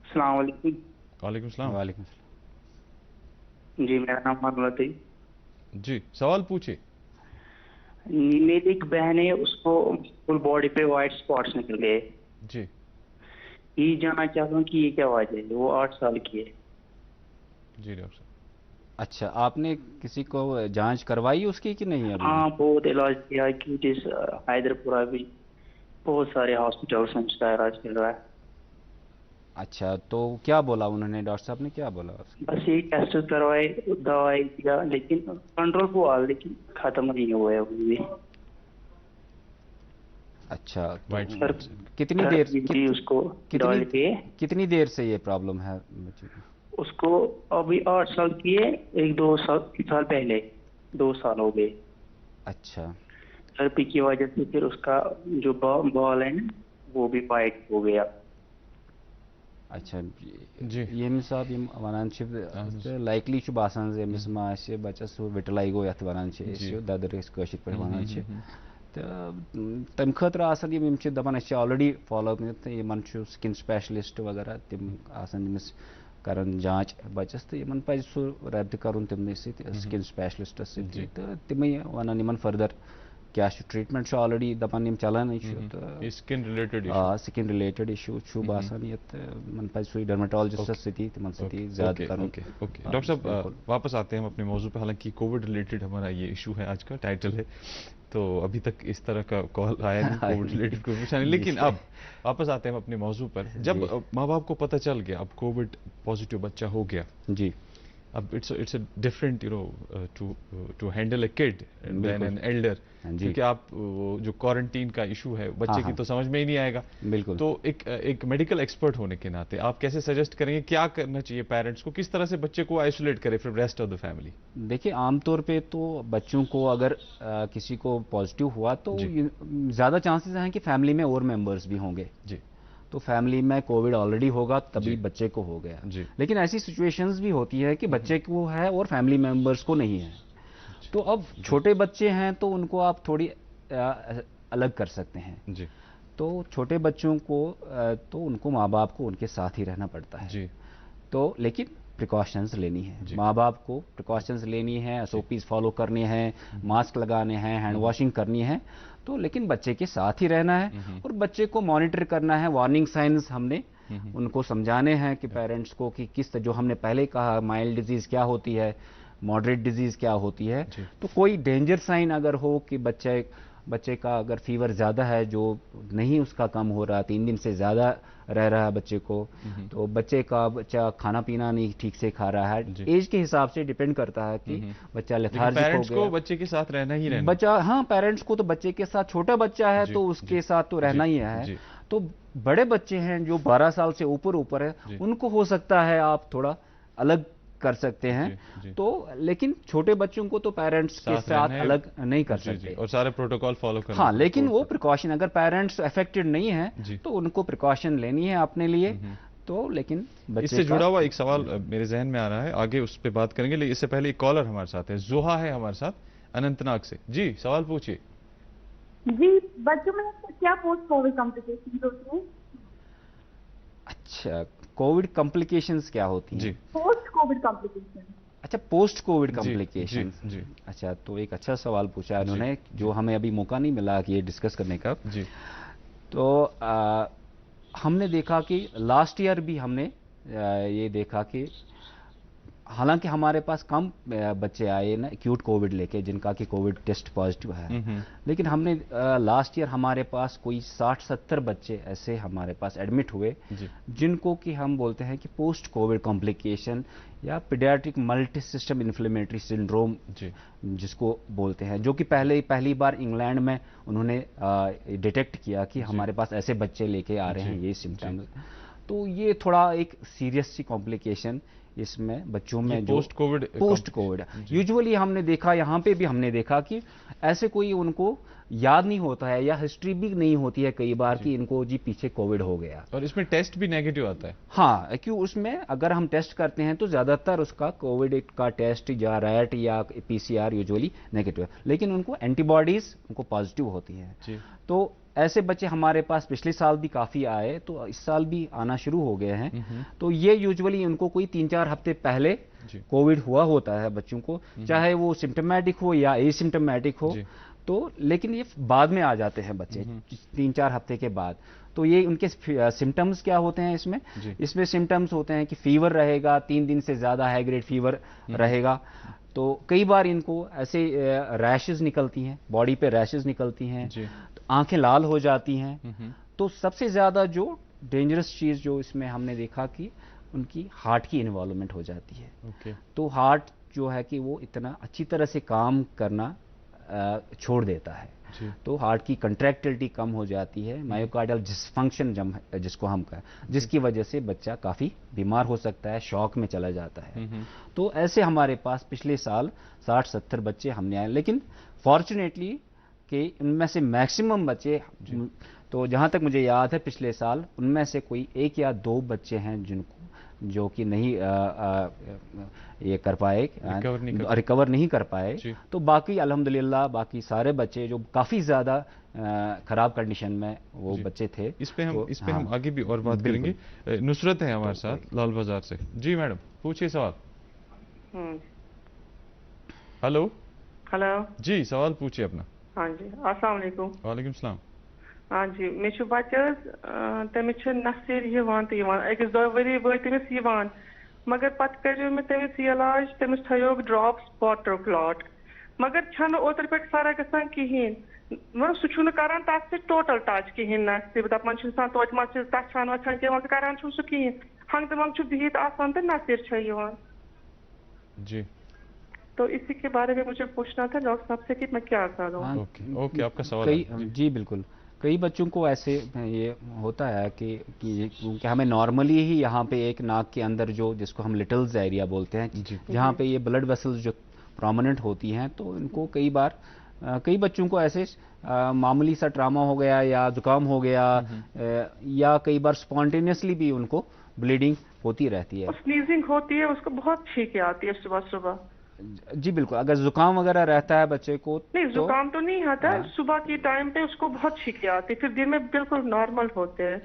अस्सलाम वालेकुम। वालेकुम सलाम। वालेकुम सलाम। जी, मेरा नाम मोहम्मद है। जी, सवाल पूछिए। मेरी एक बहन है, उसको फुल बॉडी पे वाइट स्पॉट्स निकल गए। जी, ये जानना चाहता हूँ कि ये क्या वजह है। वो 8 साल की है। जी डॉक्टर। अच्छा, आपने किसी को जांच करवाई उसकी कि नहीं अभी? हाँ, बहुत इलाज किया, क्यूटिस हैदरपुरा भी बहुत सारे हॉस्पिटल्स में उसका इलाज चल रहा है। अच्छा, तो क्या बोला उन्होंने, डॉक्टर साहब ने क्या बोला? बस ये टेस्ट करवाए, दवाई दिया, लेकिन कंट्रोल हुआ, लेकिन खत्म नहीं हुआ है अभी भी। अच्छा, तो कितनी देर उसको कितनी देर से ये प्रॉब्लम है बच्चे को? उसको अभी 8 साल की है, 1-2 साल पहले 2 साल हो गए। अच्छा, थेरेपी की वजह से फिर उसका जो बॉल है ना वो भी वाइट हो गया। अच्छा जी, यमिस आप यम वनान लाइकली बासान यमिस मा बच्चस विटलाइगो यथ वनान ददर कशिर पे वनान तम खतर आसान यम दपान ऑलरेडी फॉलो अप यमन स्किन स्पेशलिस्ट वगैरह तम आसान यमिस करन जांच बच्चस तो यमन पज सह रब्त करन तमने स्किन स्पेशलिस्टस तो तमें वनान यमन फर्दर क्या ट्रीटमेंट ऑलरेडी दपान यम चलान स्किन रिलेटेड इशू बासान यत मन पज सह डर्मेटोलॉजिस्ट सती तमन सती ज्यादा करन। ओके डॉक्टर साहब, वापस आते हैं हम अपने मौजू पे। हालांकि कोविड रिलेटेड हमारा ये इशू है, आज का टाइटल है, तो अभी तक इस तरह का कॉल आया नहीं कोविड रिलेटेड कोई पूछा नहीं। लेकिन अब वापस आते हैं हम अपने मौजू पर। जब माँ बाप को पता चल गया अब कोविड पॉजिटिव बच्चा हो गया, जी, अब it's a different to handle a kid than an elder, क्योंकि आप जो क्वारंटीन का इशू है बच्चे की तो समझ में ही नहीं आएगा। बिल्कुल। तो एक मेडिकल एक्सपर्ट होने के नाते आप कैसे सजेस्ट करेंगे, क्या करना चाहिए पेरेंट्स को, किस तरह से बच्चे को आइसोलेट करे from rest of the family? देखिए, आमतौर पे तो बच्चों को अगर किसी को पॉजिटिव हुआ तो ज्यादा चांसेस हैं कि फैमिली में और मेंबर्स भी होंगे। जी, तो फैमिली में कोविड ऑलरेडी होगा तभी बच्चे को हो गया। लेकिन ऐसी सिचुएशंस भी होती है कि बच्चे को है और फैमिली मेंबर्स को नहीं है। तो अब छोटे बच्चे हैं तो उनको आप थोड़ी अलग कर सकते हैं। जी, तो छोटे बच्चों को तो उनको माँ बाप को उनके साथ ही रहना पड़ता है। जी, तो लेकिन प्रिकॉशंस लेनी है, माँ बाप को प्रिकॉशंस लेनी है, एसओपीज फॉलो करने हैं, मास्क लगाने हैं, हैंड वॉशिंग करनी है। तो लेकिन बच्चे के साथ ही रहना है और बच्चे को मॉनिटर करना है। वार्निंग साइंस हमने उनको समझाने हैं कि पेरेंट्स को कि किस जो हमने पहले कहा माइल्ड डिजीज क्या होती है, मॉडरेट डिजीज क्या होती है। तो कोई डेंजर साइन अगर हो कि बच्चे का अगर फीवर ज़्यादा है जो नहीं उसका कम हो रहा, 3 दिन से ज़्यादा रह रहा है बच्चे को, तो बच्चा खाना पीना नहीं ठीक से खा रहा है, एज के हिसाब से डिपेंड करता है कि बच्चा लेथार्जिक हो गया। को बच्चे के साथ रहना ही रहना बच्चा, हाँ, पेरेंट्स को तो बच्चे के साथ, छोटा बच्चा है तो उसके साथ तो रहना ही है। तो बड़े बच्चे हैं जो 12 साल से ऊपर है, उनको हो सकता है आप थोड़ा अलग कर सकते हैं। तो लेकिन छोटे बच्चों को तो पेरेंट्स के साथ अलग नहीं कर सकते और सारे प्रोटोकॉल फॉलो करना। हाँ, लेकिन वो प्रिकॉशन, अगर पेरेंट्स अफेक्टेड नहीं है तो उनको प्रिकॉशन लेनी है अपने लिए। तो लेकिन इससे जुड़ा हुआ एक सवाल मेरे जहन में आ रहा है, आगे उस पर बात करेंगे, लेकिन इससे पहले एक कॉलर हमारे साथ है, जोहा है हमारे साथ अनंतनाग से। जी, सवाल पूछिए। जी, बच्चों में क्या पोस्ट कोविड कॉम्प्लिकेशंस होती हैं? अच्छा, कोविड कॉम्प्लिकेशंस क्या होती हैं? Post Covid complication. अच्छा, पोस्ट कोविड कॉम्प्लिकेशन। अच्छा, तो एक अच्छा सवाल पूछा उन्होंने जो हमें अभी मौका नहीं मिला कि ये डिस्कस करने का। जी, तो हमने देखा कि लास्ट ईयर भी हमने ये देखा कि हालांकि हमारे पास कम बच्चे आए ना एक्यूट कोविड लेके जिनका कि कोविड टेस्ट पॉजिटिव है, लेकिन हमने लास्ट ईयर हमारे पास कोई 60-70 बच्चे ऐसे हमारे पास एडमिट हुए जिनको कि हम बोलते हैं कि पोस्ट कोविड कॉम्प्लिकेशन या paediatric multi system inflammatory syndrome जिसको बोलते हैं, जो कि पहली बार इंग्लैंड में उन्होंने डिटेक्ट किया कि हमारे पास ऐसे बच्चे लेके आ रहे हैं ये सिम्टम्स। तो ये थोड़ा एक सीरियस सी कॉम्प्लिकेशन इसमें बच्चों में जो पोस्ट कोविड यूजुअली हमने देखा, यहाँ पे भी हमने देखा कि ऐसे कोई उनको याद नहीं होता है या हिस्ट्री भी नहीं होती है कई बार कि इनको जी पीछे कोविड हो गया। और इसमें टेस्ट भी नेगेटिव आता है। हाँ, क्यों उसमें अगर हम टेस्ट करते हैं तो ज्यादातर उसका कोविड का टेस्ट या रैट या पीसीआर यूजुअली नेगेटिव है, लेकिन उनको एंटीबॉडीज उनको पॉजिटिव होती हैं। तो ऐसे बच्चे हमारे पास पिछले साल भी काफी आए, तो इस साल भी आना शुरू हो गए हैं। तो ये यूजुअली उनको कोई 3-4 हफ्ते पहले कोविड हुआ होता है बच्चों को, चाहे वो सिम्टोमेटिक हो या एसिम्टोमेटिक हो। तो लेकिन ये बाद में आ जाते हैं बच्चे 3-4 हफ्ते के बाद। तो ये उनके सिम्टम्स क्या होते हैं इसमें सिम्टम्स होते हैं कि फीवर रहेगा, 3 दिन से ज्यादा हाई ग्रेड फीवर रहेगा। तो कई बार इनको ऐसे रैशेस निकलती हैं, बॉडी पे रैशेस निकलती हैं, तो आंखें लाल हो जाती हैं। तो सबसे ज्यादा जो डेंजरस चीज जो इसमें हमने देखा कि उनकी हार्ट की इन्वॉल्वमेंट हो जाती है। तो हार्ट जो है कि वो इतना अच्छी तरह से काम करना छोड़ देता है, तो हार्ट की कंट्रैक्टिलिटी कम हो जाती है, मायोकार्डियल डिसफंक्शन जिसको हम कहें, जिसकी वजह से बच्चा काफी बीमार हो सकता है, शॉक में चला जाता है। तो ऐसे हमारे पास पिछले साल 60-70 बच्चे हमने आए, लेकिन फॉर्चुनेटली कि उनमें से मैक्सिमम बच्चे, तो जहां तक मुझे याद है पिछले साल उनमें से कोई 1 या 2 बच्चे हैं जिनको जो कि नहीं ये कर पाए, रिकवर नहीं कर पाए। तो बाकी अल्हम्दुलिल्लाह बाकी सारे बच्चे जो काफी ज्यादा खराब कंडीशन में वो बच्चे थे। इस पे हम आगे भी और बात करेंगे। नुसरत है हमारे साथ लाल बाजार से। जी मैडम, पूछिए सवाल। हेलो जी, सवाल पूछिए अपना। हाँ जी, अस्सलाम वालेकुम। वालेकुम सलाम। हाँ जी, मे बच्चस तमिस नसर अकिस 2 वरी वो तमिस मगर पत कर तमिस इलाज, तमिस थोक ड्रॉप्स वाटर क्लॉट, मगर छन ओतर पे फर्क गसान कहें, मतलब सह करान तथ टोटल टच कहें ना, दपान तोत मे तछान वछान कह करान सह कहें, हंग तो मंग बिहित आसान तो नसर जी। तो इसी के बारे में मुझे पूछना था डॉक्टर साहब से कि मैं क्या करूं। ओके, आपका सवाल। जी बिल्कुल, कई बच्चों को ऐसे ये होता है कि हमें नॉर्मली ही यहाँ पे एक नाक के अंदर जो जिसको हम लिटल्स एरिया बोलते हैं, जहाँ पे ये ब्लड वेसल्स जो प्रोमिनेंट होती हैं, तो इनको कई बार कई बच्चों को ऐसे मामूली सा ट्रामा हो गया या जुकाम हो गया या कई बार स्पॉन्टेनियसली भी उनको ब्लीडिंग होती रहती है, स्नीजिंग होती है, उसको बहुत छींके आती है सुबह सुबह। जी बिल्कुल, अगर जुकाम वगैरह रहता है बच्चे को नहीं, जुकाम तो नहीं आता, सुबह के टाइम पे उसको बहुत छींके आती है, फिर दिन में बिल्कुल नॉर्मल होते हैं।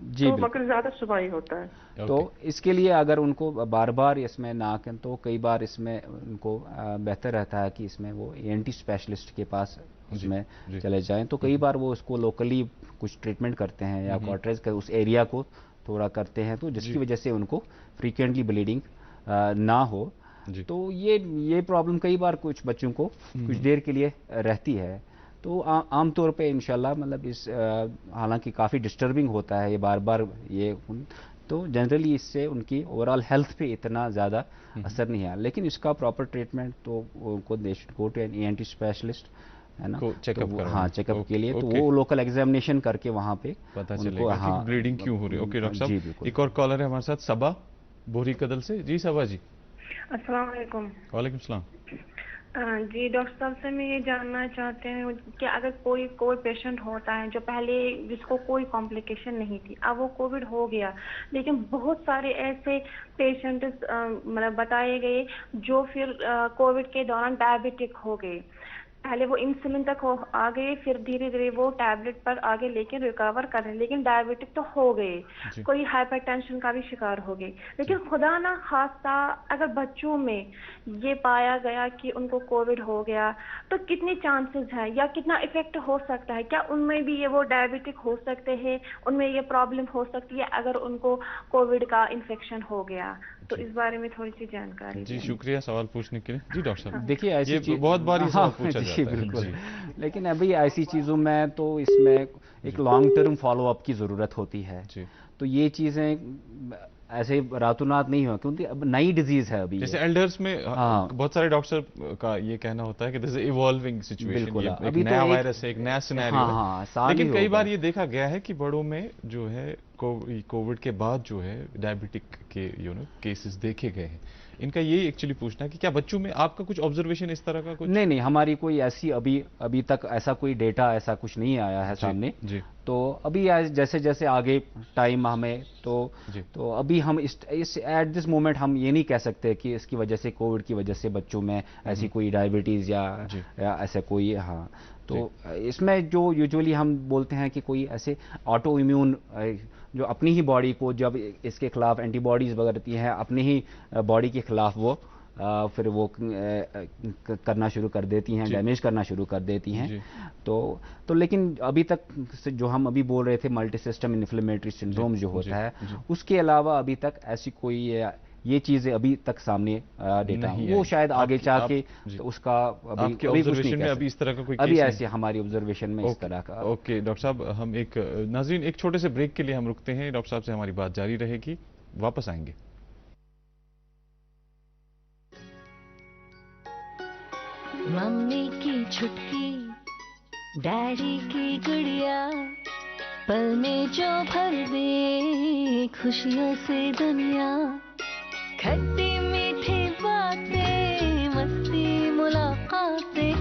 जी, तो मगर ज्यादा सुबह ही होता है। तो इसके लिए अगर उनको बार बार इसमें नाक, तो कई बार इसमें उनको बेहतर रहता है कि इसमें वो ENT स्पेशलिस्ट के पास उसमें चले जाएं। तो कई बार वो उसको लोकली कुछ ट्रीटमेंट करते हैं या कॉटरेज कर उस एरिया को थोड़ा करते हैं, तो जिसकी वजह से उनको फ्रीक्वेंटली ब्लीडिंग ना हो। तो ये प्रॉब्लम कई बार कुछ बच्चों को कुछ देर के लिए रहती है। तो आमतौर पे इंशाल्लाह मतलब इस हालांकि काफ़ी डिस्टर्बिंग होता है ये बार बार ये, तो जनरली इससे उनकी ओवरऑल हेल्थ पे इतना ज़्यादा असर नहीं है, लेकिन इसका प्रॉपर ट्रीटमेंट तो उनको they should go to an ENT specialist, है ना, चेकअप हाँ चेकअप के लिए। तो वो लोकल एग्जामिनेशन करके वहाँ पे पता चलेगा कि ब्लीडिंग क्यों हो रही है। ओके डॉक्टर साहब, एक और कॉलर है हमारे साथ, सबा बोरी कदल से। जी सबा जी। अस्सलाम वालेकुम। वालेकुम सलाम। जी डॉक्टर साहब से मैं ये जानना चाहते हैं कि अगर कोई पेशेंट होता है जो पहले जिसको कोई कॉम्प्लिकेशन नहीं थी, अब वो कोविड हो गया, लेकिन बहुत सारे ऐसे पेशेंट मतलब बताए गए जो फिर कोविड के दौरान डायबिटिक हो गए, पहले वो इंसुलिन तक आ गए, फिर धीरे धीरे वो टैबलेट पर आगे लेकिन रिकवर कर रहे हैं, लेकिन डायबिटिक तो हो गए, कोई हाइपरटेंशन का भी शिकार हो गए। लेकिन खुदा ना खास्ता अगर बच्चों में ये पाया गया कि उनको कोविड हो गया, तो कितने चांसेस हैं या कितना इफेक्ट हो सकता है? क्या उनमें भी ये वो डायबिटिक हो सकते हैं, उनमें ये प्रॉब्लम हो सकती है अगर उनको कोविड का इन्फेक्शन हो गया? तो इस बारे में थोड़ी सी जानकारी। जी शुक्रिया सवाल पूछने के लिए। जी डॉक्टर साहब, देखिए ऐसी चीज बहुत बार ये सवाल पूछा जाता है। बिल्कुल, लेकिन अभी ऐसी चीजों में तो इसमें एक लॉन्ग टर्म फॉलो अप की जरूरत होती है। तो ये चीजें ऐसे रातों रात नहीं हुआ, क्योंकि अब नई डिजीज है अभी। जैसे एल्डर्स में बहुत सारे डॉक्टर का ये कहना होता है कि दिस इज इवॉल्विंग सिचुएशन, एक नया वायरस है, एक नया सिनेरियो है। लेकिन कई बार ये देखा गया है कि बड़ों में जो है कोविड के बाद जो है डायबिटिक के केसेस देखे गए हैं। इनका ये एक्चुअली पूछना है कि क्या बच्चों में आपका कुछ ऑब्जर्वेशन इस तरह का कुछ? नहीं, हमारी कोई ऐसी अभी तक ऐसा कोई डेटा ऐसा कुछ नहीं आया है सामने। तो अभी जैसे जैसे आगे टाइम हमें तो अभी हम इस एट दिस मोमेंट हम ये नहीं कह सकते कि इसकी वजह से, कोविड की वजह से बच्चों में ऐसी कोई डायबिटीज या ऐसा कोई तो इसमें जो यूजुअली हम बोलते हैं कि कोई ऐसे ऑटो इम्यून जो अपनी ही बॉडी को जब इसके खिलाफ एंटीबॉडीज बनती हैं, अपनी ही बॉडी के खिलाफ वो फिर वो करना शुरू कर देती हैं, डैमेज करना शुरू कर देती हैं। तो लेकिन अभी तक जो हम अभी बोल रहे थे मल्टी सिस्टम इन्फ्लेमेटरी सिंड्रोम जो होता है, उसके अलावा अभी तक ऐसी कोई ये चीजें अभी तक सामने डेटा वो शायद आगे जाके तो उसका अभी कुछ नहीं, अभी इस तरह का कोई अभी ऐसे हमारी ऑब्जर्वेशन में इस तरह का। ओके डॉक्टर साहब, हम एक नाज़रीन एक छोटे से ब्रेक के लिए हम रुकते हैं। डॉक्टर साहब से हमारी बात जारी रहेगी, वापस आएंगे। मम्मी की छुटकी, डैडी की गुड़िया, पल में जो भर दे खुशियों से दुनिया, खट्टी मीठी बातें, मस्ती मुलाकातें,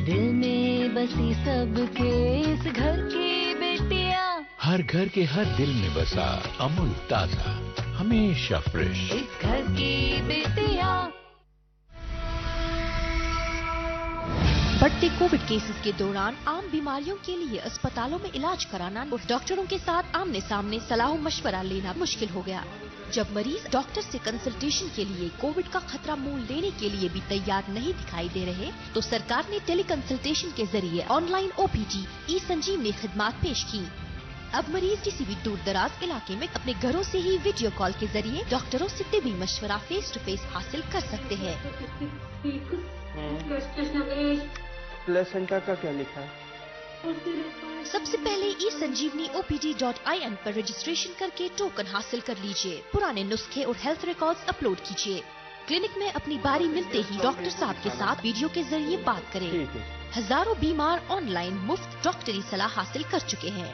दिल में बसी सबके इस घर की बेटियां। हर घर के हर दिल में बसा अमूल ताजा, हमेशा फ्रेश। इस घर की बेटियां। बढ़ते कोविड केसेस के दौरान आम बीमारियों के लिए अस्पतालों में इलाज कराना और डॉक्टरों के साथ आमने सामने सलाह मशवरा लेना मुश्किल हो गया। जब मरीज डॉक्टर से कंसल्टेशन के लिए कोविड का खतरा मोल लेने के लिए भी तैयार नहीं दिखाई दे रहे, तो सरकार ने टेली कंसल्टेशन के जरिए ऑनलाइन OPD ई-संजीवनी खिदमत पेश की। अब मरीज किसी भी दूर दराज इलाके में अपने घरों से ही वीडियो कॉल के जरिए डॉक्टरों से तिब्बी मशवरा फेस टू फेस हासिल कर सकते हैं। प्लेसेंटा का क्या लिखा है? सबसे पहले ई-संजीवनी OPD.in पर रजिस्ट्रेशन करके टोकन हासिल कर लीजिए। पुराने नुस्खे और हेल्थ रिकॉर्ड्स अपलोड कीजिए। क्लिनिक में अपनी बारी मिलते ही डॉक्टर साहब के साथ वीडियो के जरिए बात करें। हजारों बीमार ऑनलाइन मुफ्त डॉक्टरी सलाह हासिल कर चुके हैं।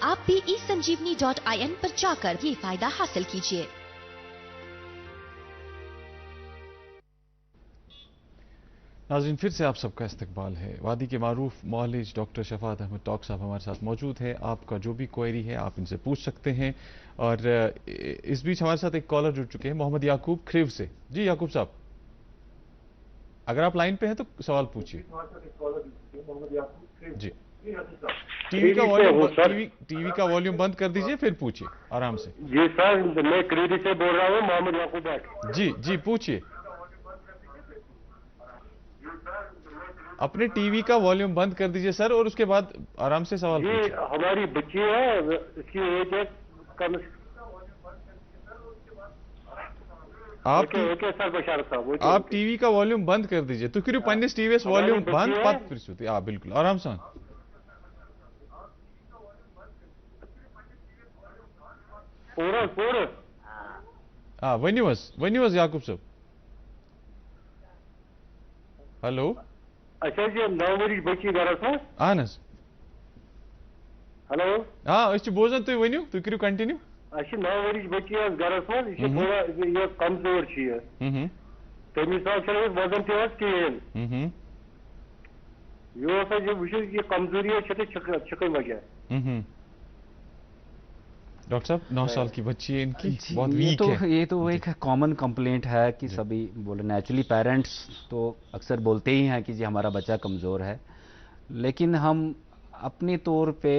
आप भी ई-संजीवनी.in पर जाकर ये फायदा हासिल कीजिए। नाज़रीन, फिर से आप सबका इस्तकबाल है। वादी के मारूफ मौलिज डॉक्टर शफात अहमद टॉक साहब हमारे साथ मौजूद है। आपका जो भी क्वेरी है आप इनसे पूछ सकते हैं। और इस बीच हमारे साथ एक कॉलर जुड़ चुके हैं, मोहम्मद याकूब खरीव से। जी याकूब साहब, अगर आप लाइन पे हैं तो सवाल पूछिए। जी, टीवी का वॉल्यूम बंद कर दीजिए, फिर पूछिए आराम से। जी सर, मैं क्रीरी से बोल रहा हूँ, मोहम्मद याकूब। जी पूछिए। अपने टीवी का वॉल्यूम बंद कर दीजिए सर, और उसके बाद आराम से सवाल पूछिए। हमारी बच्ची है, इसकी एज है कम। आप टीवी का वॉल्यूम बंद कर दीजिए। तो क्यों पन्ने टीवी वॉल्यूम बंद पत बिल्कुल आराम से। वनिवस याकूब साहब। हेलो। अच्छा जी, 9 वर्ष बच्ची गरस है। अहन। हेलो। हाँ बोजान, तुम वनियो, तुम करो कंटिन्यू। 9 वर्ष बच्ची गरस मज, थोड़ा ये कमजोर तम हिसाब वजन तहन ये कमजोरी छिकन वजह। डॉक्टर साहब, 9 साल की बच्ची है इनकी, बहुत वीक है। ये तो एक कॉमन कंप्लेंट है कि सभी बोले, नेचुरली पेरेंट्स तो अक्सर बोलते ही हैं कि जी हमारा बच्चा कमज़ोर है। लेकिन हम अपने तौर पे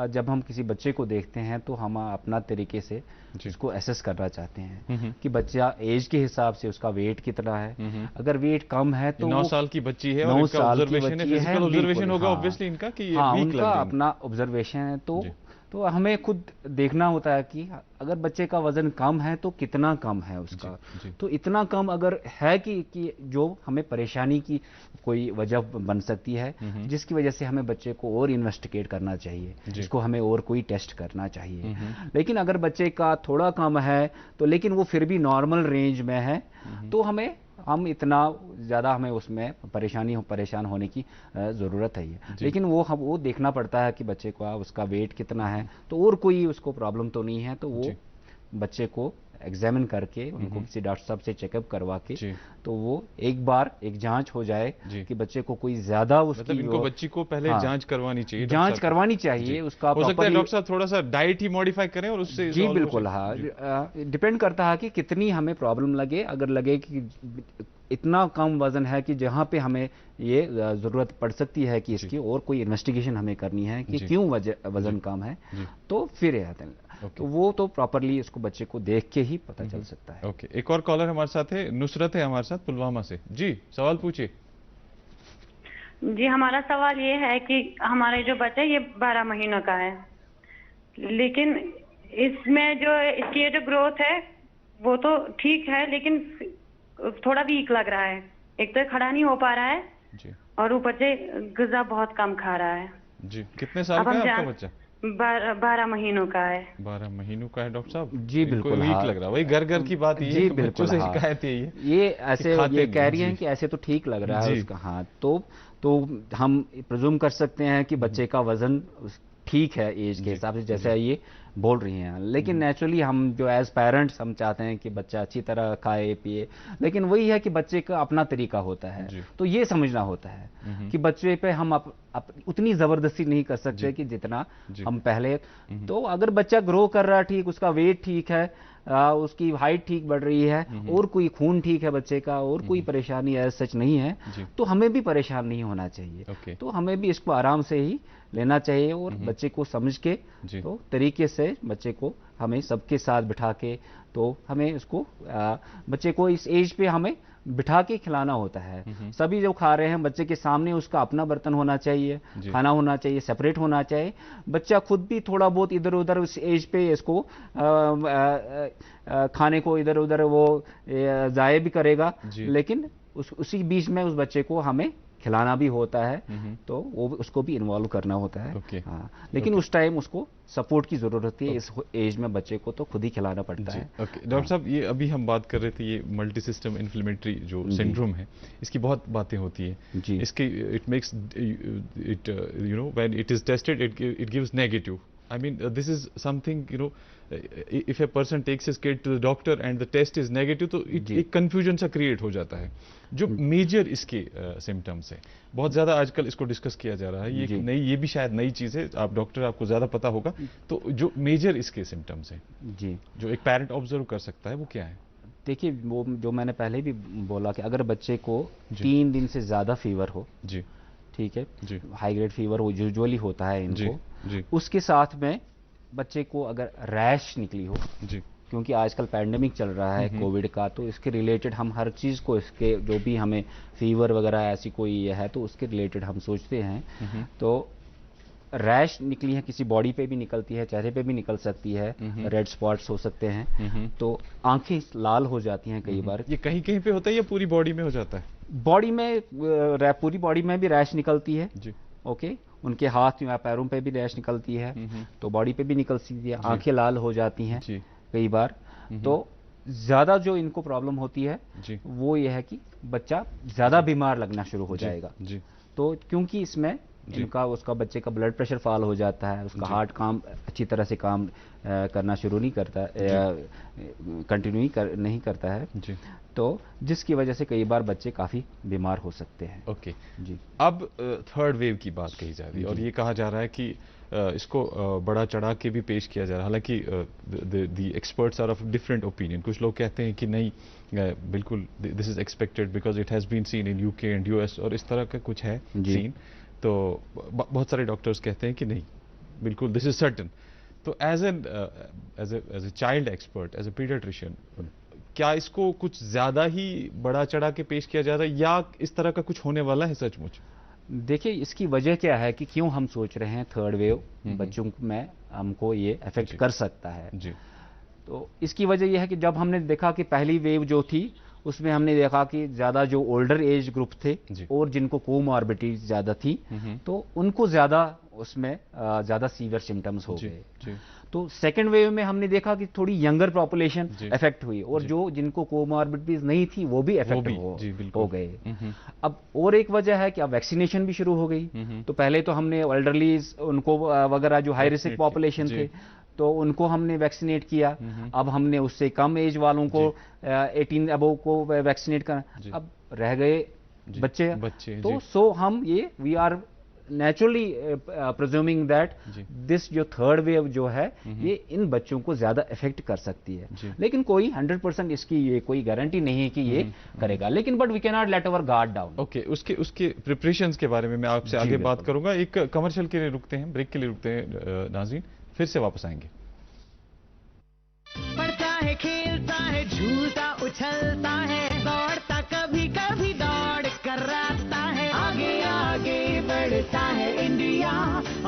जब हम किसी बच्चे को देखते हैं तो हम अपना तरीके से उसको एसेस करना चाहते हैं कि बच्चा एज के हिसाब से उसका वेट कितना है। अगर वेट कम है तो 9 साल की बच्ची है, 9 साल की बच्ची है, ऑब्जर्वेशन होगा ऑब्वियसली इनका कि ये वीक लग रही है। उनका अपना ऑब्जर्वेशन है। तो तो हमें खुद देखना होता है कि अगर बच्चे का वजन कम है तो कितना कम है उसका। तो इतना कम अगर है कि जो हमें परेशानी की कोई वजह बन सकती है, जिसकी वजह से हमें बच्चे को और इन्वेस्टिगेट करना चाहिए, जिसको हमें और कोई टेस्ट करना चाहिए। लेकिन अगर बच्चे का थोड़ा कम है तो लेकिन वो फिर भी नॉर्मल रेंज में है, तो हम इतना ज़्यादा हमें उसमें परेशान होने की ज़रूरत है। लेकिन वो देखना पड़ता है कि बच्चे का उसका वेट कितना है, तो और कोई उसको प्रॉब्लम तो नहीं है, तो वो बच्चे को एग्जामिन करके उनको किसी डॉक्टर साहब से चेकअप करवा के तो वो एक बार एक जांच हो जाए कि बच्चे को कोई ज्यादा उसकी मतलब इनको बच्ची को पहले जांच करवानी चाहिए, उसका। हो सकता है डॉक्टर साहब थोड़ा सा डाइट ही मॉडिफाई करें और उससे जी बिल्कुल, हाँ, डिपेंड करता है कि कितनी हमें प्रॉब्लम लगे। अगर लगे कि इतना कम वजन है कि जहाँ पे हमें ये जरूरत पड़ सकती है कि इसकी और कोई इन्वेस्टिगेशन हमें करनी है कि क्यों वजन कम है, तो फिर तो वो तो प्रॉपरली इसको बच्चे को देख के ही पता चल सकता है। ओके, एक और कॉलर हमारे साथ है, नुसरत है हमारे साथ पुलवामा से। जी सवाल पूछिए। जी हमारा सवाल ये है कि हमारे जो बच्चा ये 12 महीनों का है, लेकिन इसमें जो इसकी ये जो ग्रोथ है वो तो ठीक है, लेकिन थोड़ा वीक लग रहा है। एक तो खड़ा नहीं हो पा रहा है और ऊपर से ग़िज़ा बहुत कम खा रहा है। जी कितने साल का है आपका बच्चा? 12 महीनों का है। 12 महीनों का है डॉक्टर साहब? जी बिल्कुल, वीक लग रहा है, वही घर की बात ये बच्चों से शिकायत है ये ऐसे ये कह रही हैं कि ऐसे तो ठीक लग रहा है उसका। हाँ, तो हम प्रिज्यूम कर सकते हैं कि बच्चे का वजन ठीक है एज के हिसाब से, जैसे ये बोल रही हैं। लेकिन नेचुरली हम जो एज पेरेंट्स हम चाहते हैं कि बच्चा अच्छी तरह खाए पिए, लेकिन वही है कि बच्चे का अपना तरीका होता है। तो ये समझना होता है कि बच्चे पे हम उतनी जबरदस्ती नहीं कर सकते कि जितना हम पहले। तो अगर बच्चा ग्रो कर रहा है ठीक, उसका वेट ठीक है, उसकी हाइट ठीक बढ़ रही है और कोई खून ठीक है बच्चे का और कोई परेशानी है सच नहीं है, तो हमें भी परेशान नहीं होना चाहिए। तो हमें भी इसको आराम से ही लेना चाहिए और बच्चे को समझ के तो तरीके से बच्चे को हमें सबके साथ बिठा के तो हमें इसको बच्चे को इस एज पे हमें बिठा के खिलाना होता है। सभी जो खा रहे हैं बच्चे के सामने उसका अपना बर्तन होना चाहिए, खाना होना चाहिए, सेपरेट होना चाहिए। बच्चा खुद भी थोड़ा बहुत इधर उधर उस एज पे इसको खाने को इधर उधर वो जाया भी करेगा, लेकिन उसी बीच में उस बच्चे को हमें खिलाना भी होता है, तो वो उसको भी इन्वॉल्व करना होता है। हाँ, लेकिन उस टाइम उसको सपोर्ट की जरूरत है। इस एज में बच्चे को तो खुद ही खिलाना पड़ता है। डॉक्टर साहब, ये अभी हम बात कर रहे थे, ये मल्टी सिस्टम इन्फ्लेमेटरी जो सिंड्रोम है, इसकी बहुत बातें होती है। इसके it makes it you know when it is tested it gives negative. I mean, this is something, you know, if a person takes his kid to the doctor and the test is negative, तो एक confusion सा create हो जाता है। जो major इसके symptoms है, बहुत ज़्यादा आजकल इसको डिस्कस किया जा रहा है। ये भी शायद नई चीज़ है, आप डॉक्टर आपको ज़्यादा पता होगा। तो जो मेजर इसके सिम्टम्स हैं जी, जो एक पेरेंट ऑब्जर्व कर सकता है, वो क्या है? देखिए, वो जो मैंने पहले भी बोला कि अगर बच्चे को 3 दिन से ज़्यादा फीवर हो, जी ठीक है, हाई ग्रेड फीवर हो, यूजुअली होता है इनको, उसके साथ में बच्चे को अगर रैश निकली हो, क्योंकि आजकल पैंडेमिक चल रहा है कोविड का, तो इसके रिलेटेड हम हर चीज़ को, इसके जो भी हमें फीवर वगैरह ऐसी कोई है तो उसके रिलेटेड हम सोचते हैं। तो रैश निकली है, किसी बॉडी पे भी निकलती है, चेहरे पे भी निकल सकती है, रेड स्पॉट्स हो सकते हैं, तो आंखें लाल हो जाती हैं कई बार। ये कहीं कहीं पे होता है या पूरी बॉडी में हो जाता है? बॉडी में, पूरी बॉडी में भी रैश निकलती है। ओके, उनके हाथ या पैरों पे भी रैश निकलती है, तो बॉडी पे भी निकल सकती है, आंखें लाल हो जाती हैं कई बार। तो ज्यादा जो इनको प्रॉब्लम होती है वो ये है कि बच्चा ज्यादा बीमार लगना शुरू हो जाएगा। तो क्योंकि इसमें इनका उसका बच्चे का ब्लड प्रेशर फॉल हो जाता है, उसका हार्ट काम अच्छी तरह से काम करना शुरू नहीं करता, कंटिन्यू नहीं करता है, तो जिसकी वजह से कई बार बच्चे काफ़ी बीमार हो सकते हैं। ओके जी, अब थर्ड वेव की बात कही जा रही है और ये कहा जा रहा है कि इसको बड़ा चढ़ा के भी पेश किया जा रहा है। हालांकि the experts are of different opinion. कुछ लोग कहते हैं कि नहीं, बिल्कुल this is expected because it has been seen in UK and US, और इस तरह का कुछ है सीन। तो बहुत सारे डॉक्टर्स कहते हैं कि नहीं, बिल्कुल दिस इज सर्टन। तो as a child expert, as a paediatrician, क्या इसको कुछ ज्यादा ही बड़ा चढ़ा के पेश किया जा रहा है या इस तरह का कुछ होने वाला है सचमुच? देखिए इसकी वजह क्या है कि क्यों हम सोच रहे हैं थर्ड वेव बच्चों में हमको ये अफेक्ट कर सकता है जी। तो इसकी वजह यह है कि जब हमने देखा कि पहली वेव जो थी उसमें हमने देखा कि ज़्यादा जो ओल्डर एज ग्रुप थे और जिनको कोमॉर्बिडिटी ज़्यादा थी तो उनको ज़्यादा उसमें ज़्यादा सीवियर सिम्टम्स हो गए। तो सेकेंड वेव में हमने देखा कि थोड़ी यंगर पॉपुलेशन इफेक्ट हुई और जो जिनको कोमॉर्बिडिटीज नहीं थी वो भी इफेक्ट हो गए। अब और एक वजह है कि अब वैक्सीनेशन भी शुरू हो गई। तो पहले तो हमने एल्डरलीज उनको वगैरह जो हाई रिस्क पॉपुलेशन थे तो उनको हमने वैक्सीनेट किया। अब हमने उससे कम एज वालों को 18 अबव को वैक्सीनेट करना। अब रह गए बच्चे तो सो हम ये we are naturally presuming that this जो थर्ड वेव जो है ये इन बच्चों को ज्यादा इफेक्ट कर सकती है। लेकिन कोई 100% इसकी ये कोई गारंटी नहीं है कि ये करेगा, लेकिन but we can not let our guard down. Okay, उसके प्रिपरेशंस के बारे में मैं आपसे आगे बात करूंगा। एक कमर्शियल के लिए रुकते हैं, ब्रेक के लिए रुकते हैं नाज़रीन, फिर से वापस आएंगे। पढ़ता है, खेलता है, झूलता उछलता है, दौड़ता कभी कभी दौड़ कराता है, आगे आगे बढ़ता है इंडिया,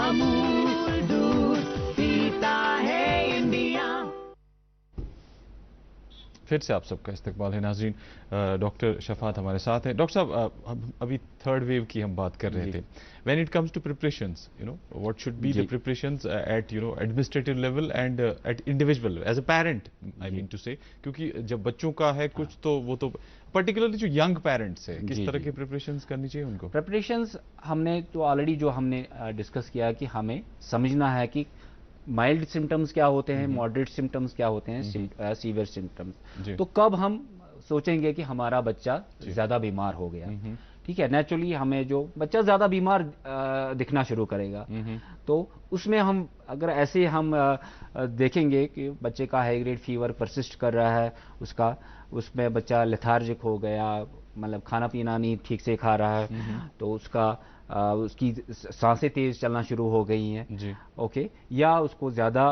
अमूल दूध पीता है इंडिया। फिर से आप सबका इस्तकबाल है नाज़रीन। डॉक्टर शफात हमारे साथ हैं। डॉक्टर साहब, अभी थर्ड वेव की हम बात कर रहे थे। When it comes to preparations, you know, what should be the preparations at administrative level and at individual level as a parent, I mean to say, क्योंकि जब बच्चों का है कुछ तो वो तो पर्टिकुलरली जो यंग पेरेंट्स है किस तरह की प्रिपरेशंस करनी चाहिए उनको? प्रिपरेशंस हमने तो ऑलरेडी जो हमने डिस्कस किया कि हमें समझना है कि माइल्ड सिम्टम्स क्या होते हैं, मॉडरेट सिम्टम्स क्या होते हैं, सीवियर सिम्टम्स। तो कब हम सोचेंगे कि हमारा बच्चा ज्यादा बीमार हो गया? ठीक है, नेचुरली हमें जो बच्चा ज्यादा बीमार दिखना शुरू करेगा तो उसमें हम अगर ऐसे हम देखेंगे कि बच्चे का हाई ग्रेड फीवर परसिस्ट कर रहा है, उसमें बच्चा लेथार्जिक हो गया, मतलब खाना पीना नहीं ठीक से खा रहा है, तो उसकी सांसें तेज चलना शुरू हो गई हैं, ओके, या उसको ज़्यादा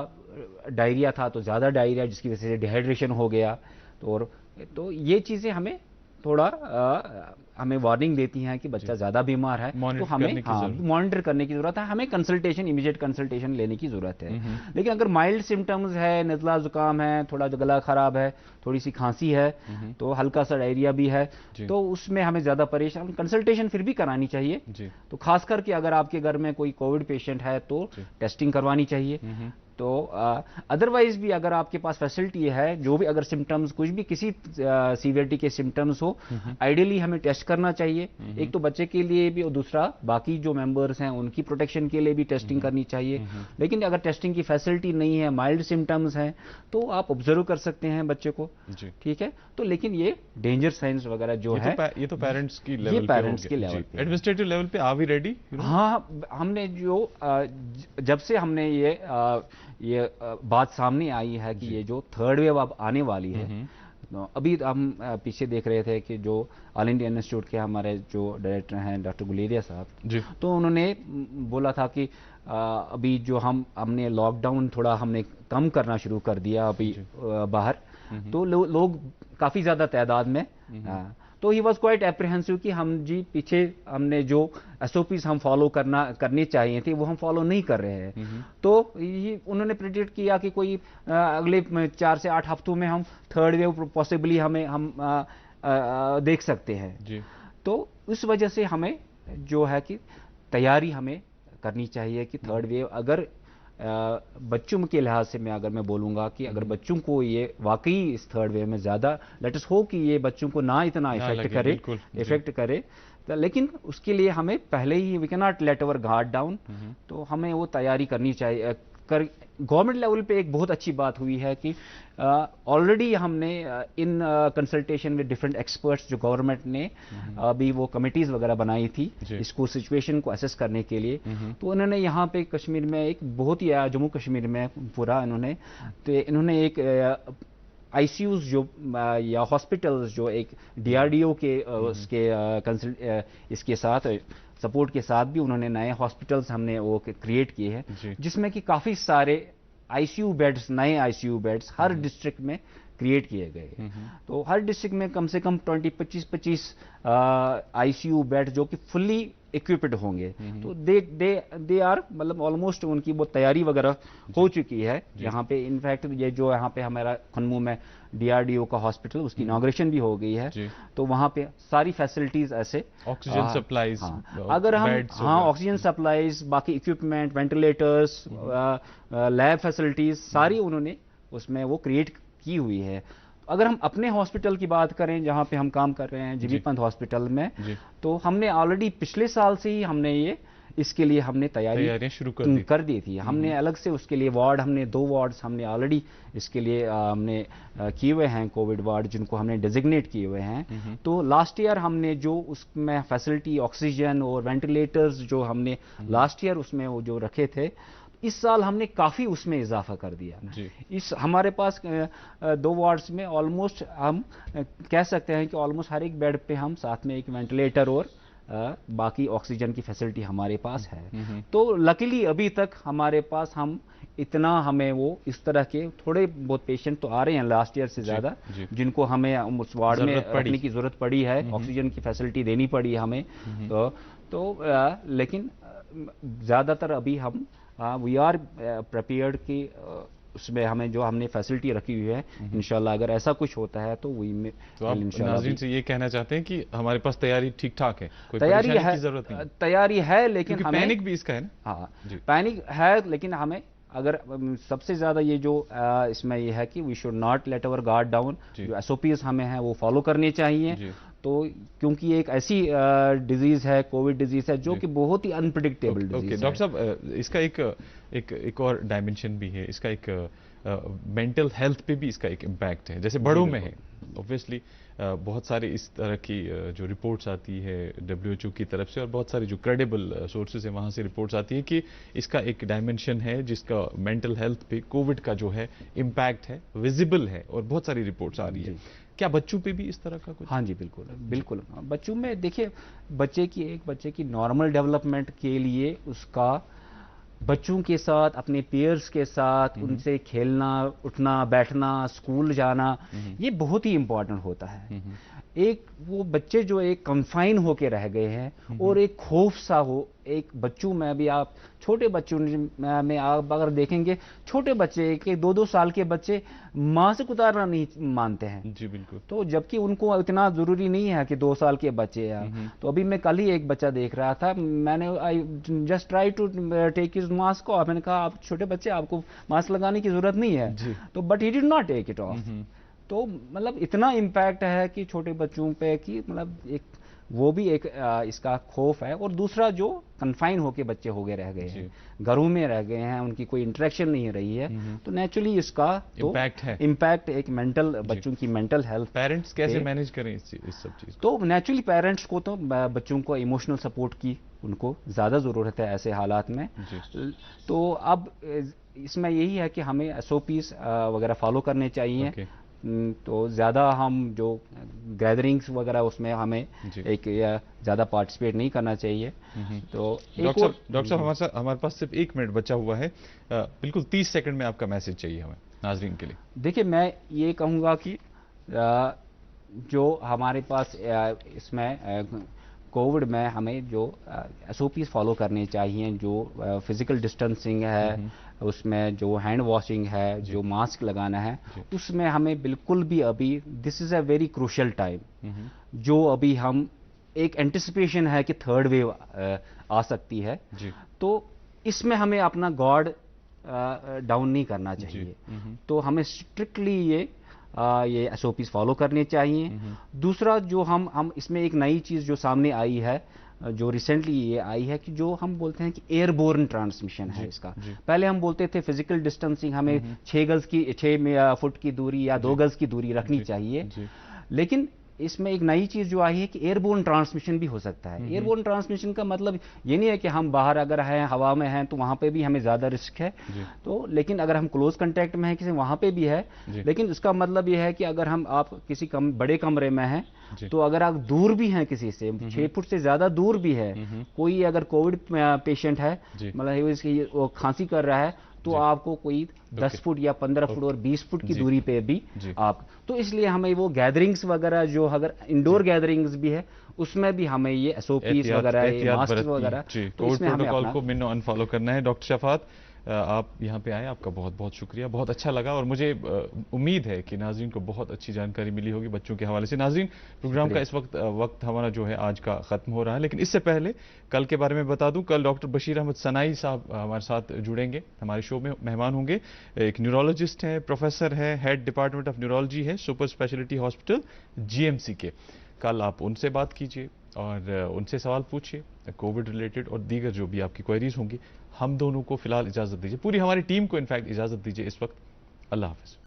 डायरिया था तो ज़्यादा डायरिया जिसकी वजह से डिहाइड्रेशन हो गया, तो ये चीज़ें हमें थोड़ा हमें वार्निंग देती हैं कि बच्चा ज़्यादा बीमार है, तो हमें मॉनिटर करने की ज़रूरत है, हमें कंसल्टेशन, इमीडिएट कंसल्टेशन लेने की ज़रूरत है। लेकिन अगर माइल्ड सिम्टम्स है, नज़ला ज़ुकाम है, थोड़ा जो गला ख़राब है, थोड़ी सी खांसी है, तो हल्का सा डायरिया भी है, तो उसमें हमें ज़्यादा परेशान, कंसल्टेशन फिर भी करानी चाहिए। तो खास करके अगर आपके घर में कोई कोविड पेशेंट है तो टेस्टिंग करवानी चाहिए। तो अदरवाइज भी अगर आपके पास फैसिलिटी है, जो भी अगर सिम्टम्स कुछ भी किसी सीवियरिटी के सिम्टम्स हो, आइडियली हमें टेस्ट करना चाहिए। एक तो बच्चे के लिए भी और दूसरा बाकी जो मेंबर्स हैं उनकी प्रोटेक्शन के लिए भी टेस्टिंग करनी चाहिए। लेकिन अगर टेस्टिंग की फैसिलिटी नहीं है, माइल्ड सिम्टम्स हैं, तो आप ऑब्जर्व कर सकते हैं बच्चे को, ठीक है। तो लेकिन ये डेंजर साइंस वगैरह जो है ये तो पेरेंट्स की लेवल, ये पेरेंट्स के लेवल पे, एडमिनिस्ट्रेटिव लेवल पे आर वी रेडी? हाँ, हमने जो जब से हमने ये बात सामने आई है कि ये जो थर्ड वेव अब आने वाली है, तो अभी हम पीछे देख रहे थे कि जो ऑल इंडिया इंस्टीट्यूट के हमारे जो डायरेक्टर हैं डॉक्टर गुलेरिया साहब, तो उन्होंने बोला था कि अभी जो हमने लॉकडाउन थोड़ा हमने कम करना शुरू कर दिया अभी बाहर, तो लोग काफ़ी ज़्यादा तादाद में, तो ही वॉज क्वाइट एप्रीहेंसिव कि हम पीछे हमने जो SOPs हम फॉलो करने चाहिए थे वो हम फॉलो नहीं कर रहे हैं। तो उन्होंने प्रेडिक्ट किया कि कोई अगले 4 से 8 हफ्तों में हम थर्ड वेव पॉसिबली हम देख सकते हैं। तो इस वजह से हमें जो है कि तैयारी हमें करनी चाहिए कि थर्ड वेव अगर बच्चों के लिहाज से अगर मैं बोलूँगा कि अगर बच्चों को ये वाकई इस थर्ड वेव में ज़्यादा लेट अस होप कि ये बच्चों को ना इतना इफेक्ट करे, लेकिन उसके लिए हमें पहले ही we can not let our guard down, तो हमें वो तैयारी करनी चाहिए। गवर्नमेंट लेवल पे एक बहुत अच्छी बात हुई है कि ऑलरेडी हमने in consultation with different experts जो गवर्नमेंट ने अभी वो कमिटीज वगैरह बनाई थी इसको सिचुएशन को असेस करने के लिए, तो उन्होंने यहाँ पे कश्मीर में एक बहुत ही जम्मू कश्मीर में पूरा इन्होंने एक ICUs जो या हॉस्पिटल्स जो एक DRDO के उसके इसके साथ सपोर्ट के साथ भी उन्होंने नए हॉस्पिटल्स हमने वो क्रिएट किए हैं, जिसमें कि काफ़ी सारे ICU बेड्स, नए ICU बेड्स हर डिस्ट्रिक्ट में क्रिएट किए गए। तो हर डिस्ट्रिक्ट में कम से कम 25 आईसीयू बेड जो कि फुल्ली इक्विप्ड होंगे। तो दे आर मतलब ऑलमोस्ट उनकी वो तैयारी वगैरह हो चुकी है। यहाँ पे इनफैक्ट ये जो यहाँ पे हमारा खन्मू में DRDO का हॉस्पिटल, उसकी इनॉग्रेशन भी हो गई है। तो वहाँ पे सारी फैसिलिटीज ऐसे ऑक्सीजन सप्लाईज, अगर हम ऑक्सीजन सप्लाईज, बाकी इक्विपमेंट, वेंटिलेटर्स, लैब फैसिलिटीज सारी उन्होंने उसमें वो क्रिएट की हुई है। अगर हम अपने हॉस्पिटल की बात करें जहां पे हम काम कर रहे हैं जीबी पंत हॉस्पिटल में, तो हमने ऑलरेडी पिछले साल से ही हमने ये इसके लिए हमने तैयारी शुरू कर दी थी। हमने अलग से उसके लिए वार्ड, हमने 2 वार्ड्स हमने ऑलरेडी इसके लिए हमने किए हुए हैं, कोविड वार्ड जिनको हमने डेजिग्नेट किए हुए हैं। तो लास्ट ईयर हमने जो उसमें फैसिलिटी ऑक्सीजन और वेंटिलेटर्स जो हमने लास्ट ईयर उसमें वो जो रखे थे, इस साल हमने काफी उसमें इजाफा कर दिया। इस हमारे पास 2 वार्ड्स में ऑलमोस्ट हम कह सकते हैं कि ऑलमोस्ट हर एक बेड पे हम साथ में एक वेंटिलेटर और बाकी ऑक्सीजन की फैसिलिटी हमारे पास है। तो लकीली अभी तक हमारे पास हम इतना हमें वो इस तरह के थोड़े बहुत पेशेंट तो आ रहे हैं लास्ट ईयर से ज्यादा, जिनको हमें उस वार्ड में रखने की जरूरत पड़ी है, ऑक्सीजन की फैसिलिटी देनी पड़ी हमें। लेकिन ज्यादातर अभी हम वी आर प्रिपेयर्ड कि उसमें हमें जो हमने फैसिलिटी रखी हुई है, इंशाल्लाह अगर ऐसा कुछ होता है तो वही में तो आप नाज़रीन से ये कहना चाहते हैं कि हमारे पास तैयारी ठीक ठाक है, कोई तैयारी है, जरूरत नहीं। तैयारी है, लेकिन हमें पैनिक भी इसका है ना। हाँ, पैनिक है, लेकिन हमें अगर सबसे ज्यादा ये जो इसमें ये है कि we should not let our guard down. जो SOPs हमें हैं वो फॉलो करने चाहिए। तो क्योंकि एक ऐसी डिजीज है, कोविड डिजीज है, जो कि बहुत ही अनप्रिडिक्टेबल डिजीज है। डॉक्टर साहब, इसका एक और डायमेंशन भी है, इसका एक मेंटल हेल्थ पे भी इसका एक इम्पैक्ट है, जैसे बड़ों में है। ऑब्वियसली बहुत सारे इस तरह की जो रिपोर्ट्स आती है WHO की तरफ से और बहुत सारे जो क्रेडिबल सोर्सेज हैं वहाँ से रिपोर्ट्स आती है कि इसका एक डायमेंशन है जिसका मेंटल हेल्थ पे कोविड का जो है इम्पैक्ट है, विजिबल है, और बहुत सारी रिपोर्ट्स आ रही है। क्या बच्चों पे भी इस तरह का कुछ? हाँ जी, बिल्कुल बिल्कुल। बच्चों में देखिए, बच्चे की नॉर्मल डेवलपमेंट के लिए उसका बच्चों के साथ, अपने पेयर्स के साथ उनसे खेलना, उठना, बैठना, स्कूल जाना, ये बहुत ही इंपॉर्टेंट होता है। एक वो बच्चे जो एक कंफाइन होके रह गए हैं और एक खौफ सा हो, एक बच्चों में भी, आप छोटे बच्चों में आप अगर देखेंगे, छोटे बच्चे के 2-2 साल के बच्चे माँ से उतारना नहीं मानते हैं। जी बिल्कुल। तो जबकि उनको इतना जरूरी नहीं है कि 2 साल के बच्चे हैं। तो अभी मैं कल ही एक बच्चा देख रहा था, मैंने I just try to take his mask off. मैंने कहा आप छोटे बच्चे, आपको मास्क लगाने की जरूरत नहीं है, तो but he did not take it off. तो मतलब इतना इम्पैक्ट है कि छोटे बच्चों पे कि मतलब एक वो भी एक इसका खौफ है। और दूसरा जो कन्फाइन होके बच्चे हो गए रह गए हैं, घरों में रह गए हैं, उनकी कोई इंटरेक्शन नहीं रही है, तो नेचुरली इसका इम्पैक्ट है, इम्पैक्ट एक मेंटल, बच्चों की मेंटल हेल्थ। पेरेंट्स कैसे मैनेज करें इस सब चीज? तो नेचुरली पेरेंट्स को तो बच्चों को इमोशनल सपोर्ट की उनको ज्यादा जरूरत है ऐसे हालात में। तो अब इसमें यही है कि हमें SOPs वगैरह फॉलो करने चाहिए। तो ज्यादा हम जो गैदरिंग्स वगैरह उसमें हमें एक ज्यादा पार्टिसिपेट नहीं करना चाहिए। तो डॉक्टर साहब, हमारे पास सिर्फ 1 मिनट बचा हुआ है, बिल्कुल 30 सेकंड में आपका मैसेज चाहिए हमें नाजरीन के लिए। देखिए, मैं ये कहूँगा कि जो हमारे पास इसमें कोविड में हमें जो SOPs फॉलो करने चाहिए, जो फिजिकल डिस्टेंसिंग है, उसमें जो हैंड वॉशिंग है, जो मास्क लगाना है, उसमें हमें बिल्कुल भी अभी this is a very crucial time, जो अभी हम एक एंटिसिपेशन है कि 3rd वेव आ सकती है। तो इसमें हमें अपना गार्ड डाउन नहीं करना चाहिए। तो हमें स्ट्रिक्टली ये SOPs फॉलो करने चाहिए। दूसरा जो हम इसमें एक नई चीज जो सामने आई है, जो रिसेंटली ये आई है, कि जो हम बोलते हैं कि एयरबोर्न ट्रांसमिशन है इसका। पहले हम बोलते थे फिजिकल डिस्टेंसिंग, हमें 6 फुट की दूरी या 2 गज की दूरी रखनी चाहिए, लेकिन इसमें एक नई चीज जो आई है कि एयरबोर्न ट्रांसमिशन भी हो सकता है। एयरबोर्न ट्रांसमिशन का मतलब ये नहीं है कि हम बाहर अगर हैं, हवा में हैं, तो वहां पे भी हमें ज्यादा रिस्क है। तो लेकिन अगर हम क्लोज कांटेक्ट में हैं किसी, वहां पे भी है, लेकिन उसका मतलब ये है कि अगर आप किसी बड़े कमरे में हैं, तो अगर आप दूर भी हैं किसी से, 6 फुट से ज्यादा दूर भी है, कोई अगर कोविड पेशेंट है, मतलब वो खांसी कर रहा है, तो आपको कोई 10 फुट या 15 फुट और 20 फुट की दूरी पे भी आप, तो इसलिए हमें वो गैदरिंग्स वगैरह जो अगर इंडोर गैदरिंग्स भी है उसमें भी हमें ये एसओपीज वगैरह, मास्क वगैरह, तो इसमें हमें प्रोटोकॉल को मिनो अनफॉलो करना है। डॉक्टर शफात, आप यहाँ पे आए, आपका बहुत बहुत शुक्रिया, बहुत अच्छा लगा और मुझे उम्मीद है कि नाज़रीन को बहुत अच्छी जानकारी मिली होगी बच्चों के हवाले से। नाज़रीन, प्रोग्राम का इस वक्त हमारा जो है आज का ख़त्म हो रहा है, लेकिन इससे पहले कल के बारे में बता दूं, कल डॉक्टर बशीर अहमद सनाई साहब हमारे साथ जुड़ेंगे, हमारे शो में मेहमान होंगे। एक न्यूरोलॉजिस्ट हैं, प्रोफेसर है, हेड डिपार्टमेंट ऑफ न्यूरोलॉजी है सुपर स्पेशलिटी हॉस्पिटल GMC के। कल आप उनसे बात कीजिए और उनसे सवाल पूछिए कोविड रिलेटेड और दीगर जो भी आपकी क्वेरीज होंगी। हम दोनों को फिलहाल इजाज़त दीजिए, पूरी हमारी टीम को इनफैक्ट इजाज़त दीजिए इस वक्त। अल्लाह हाफ़िज़।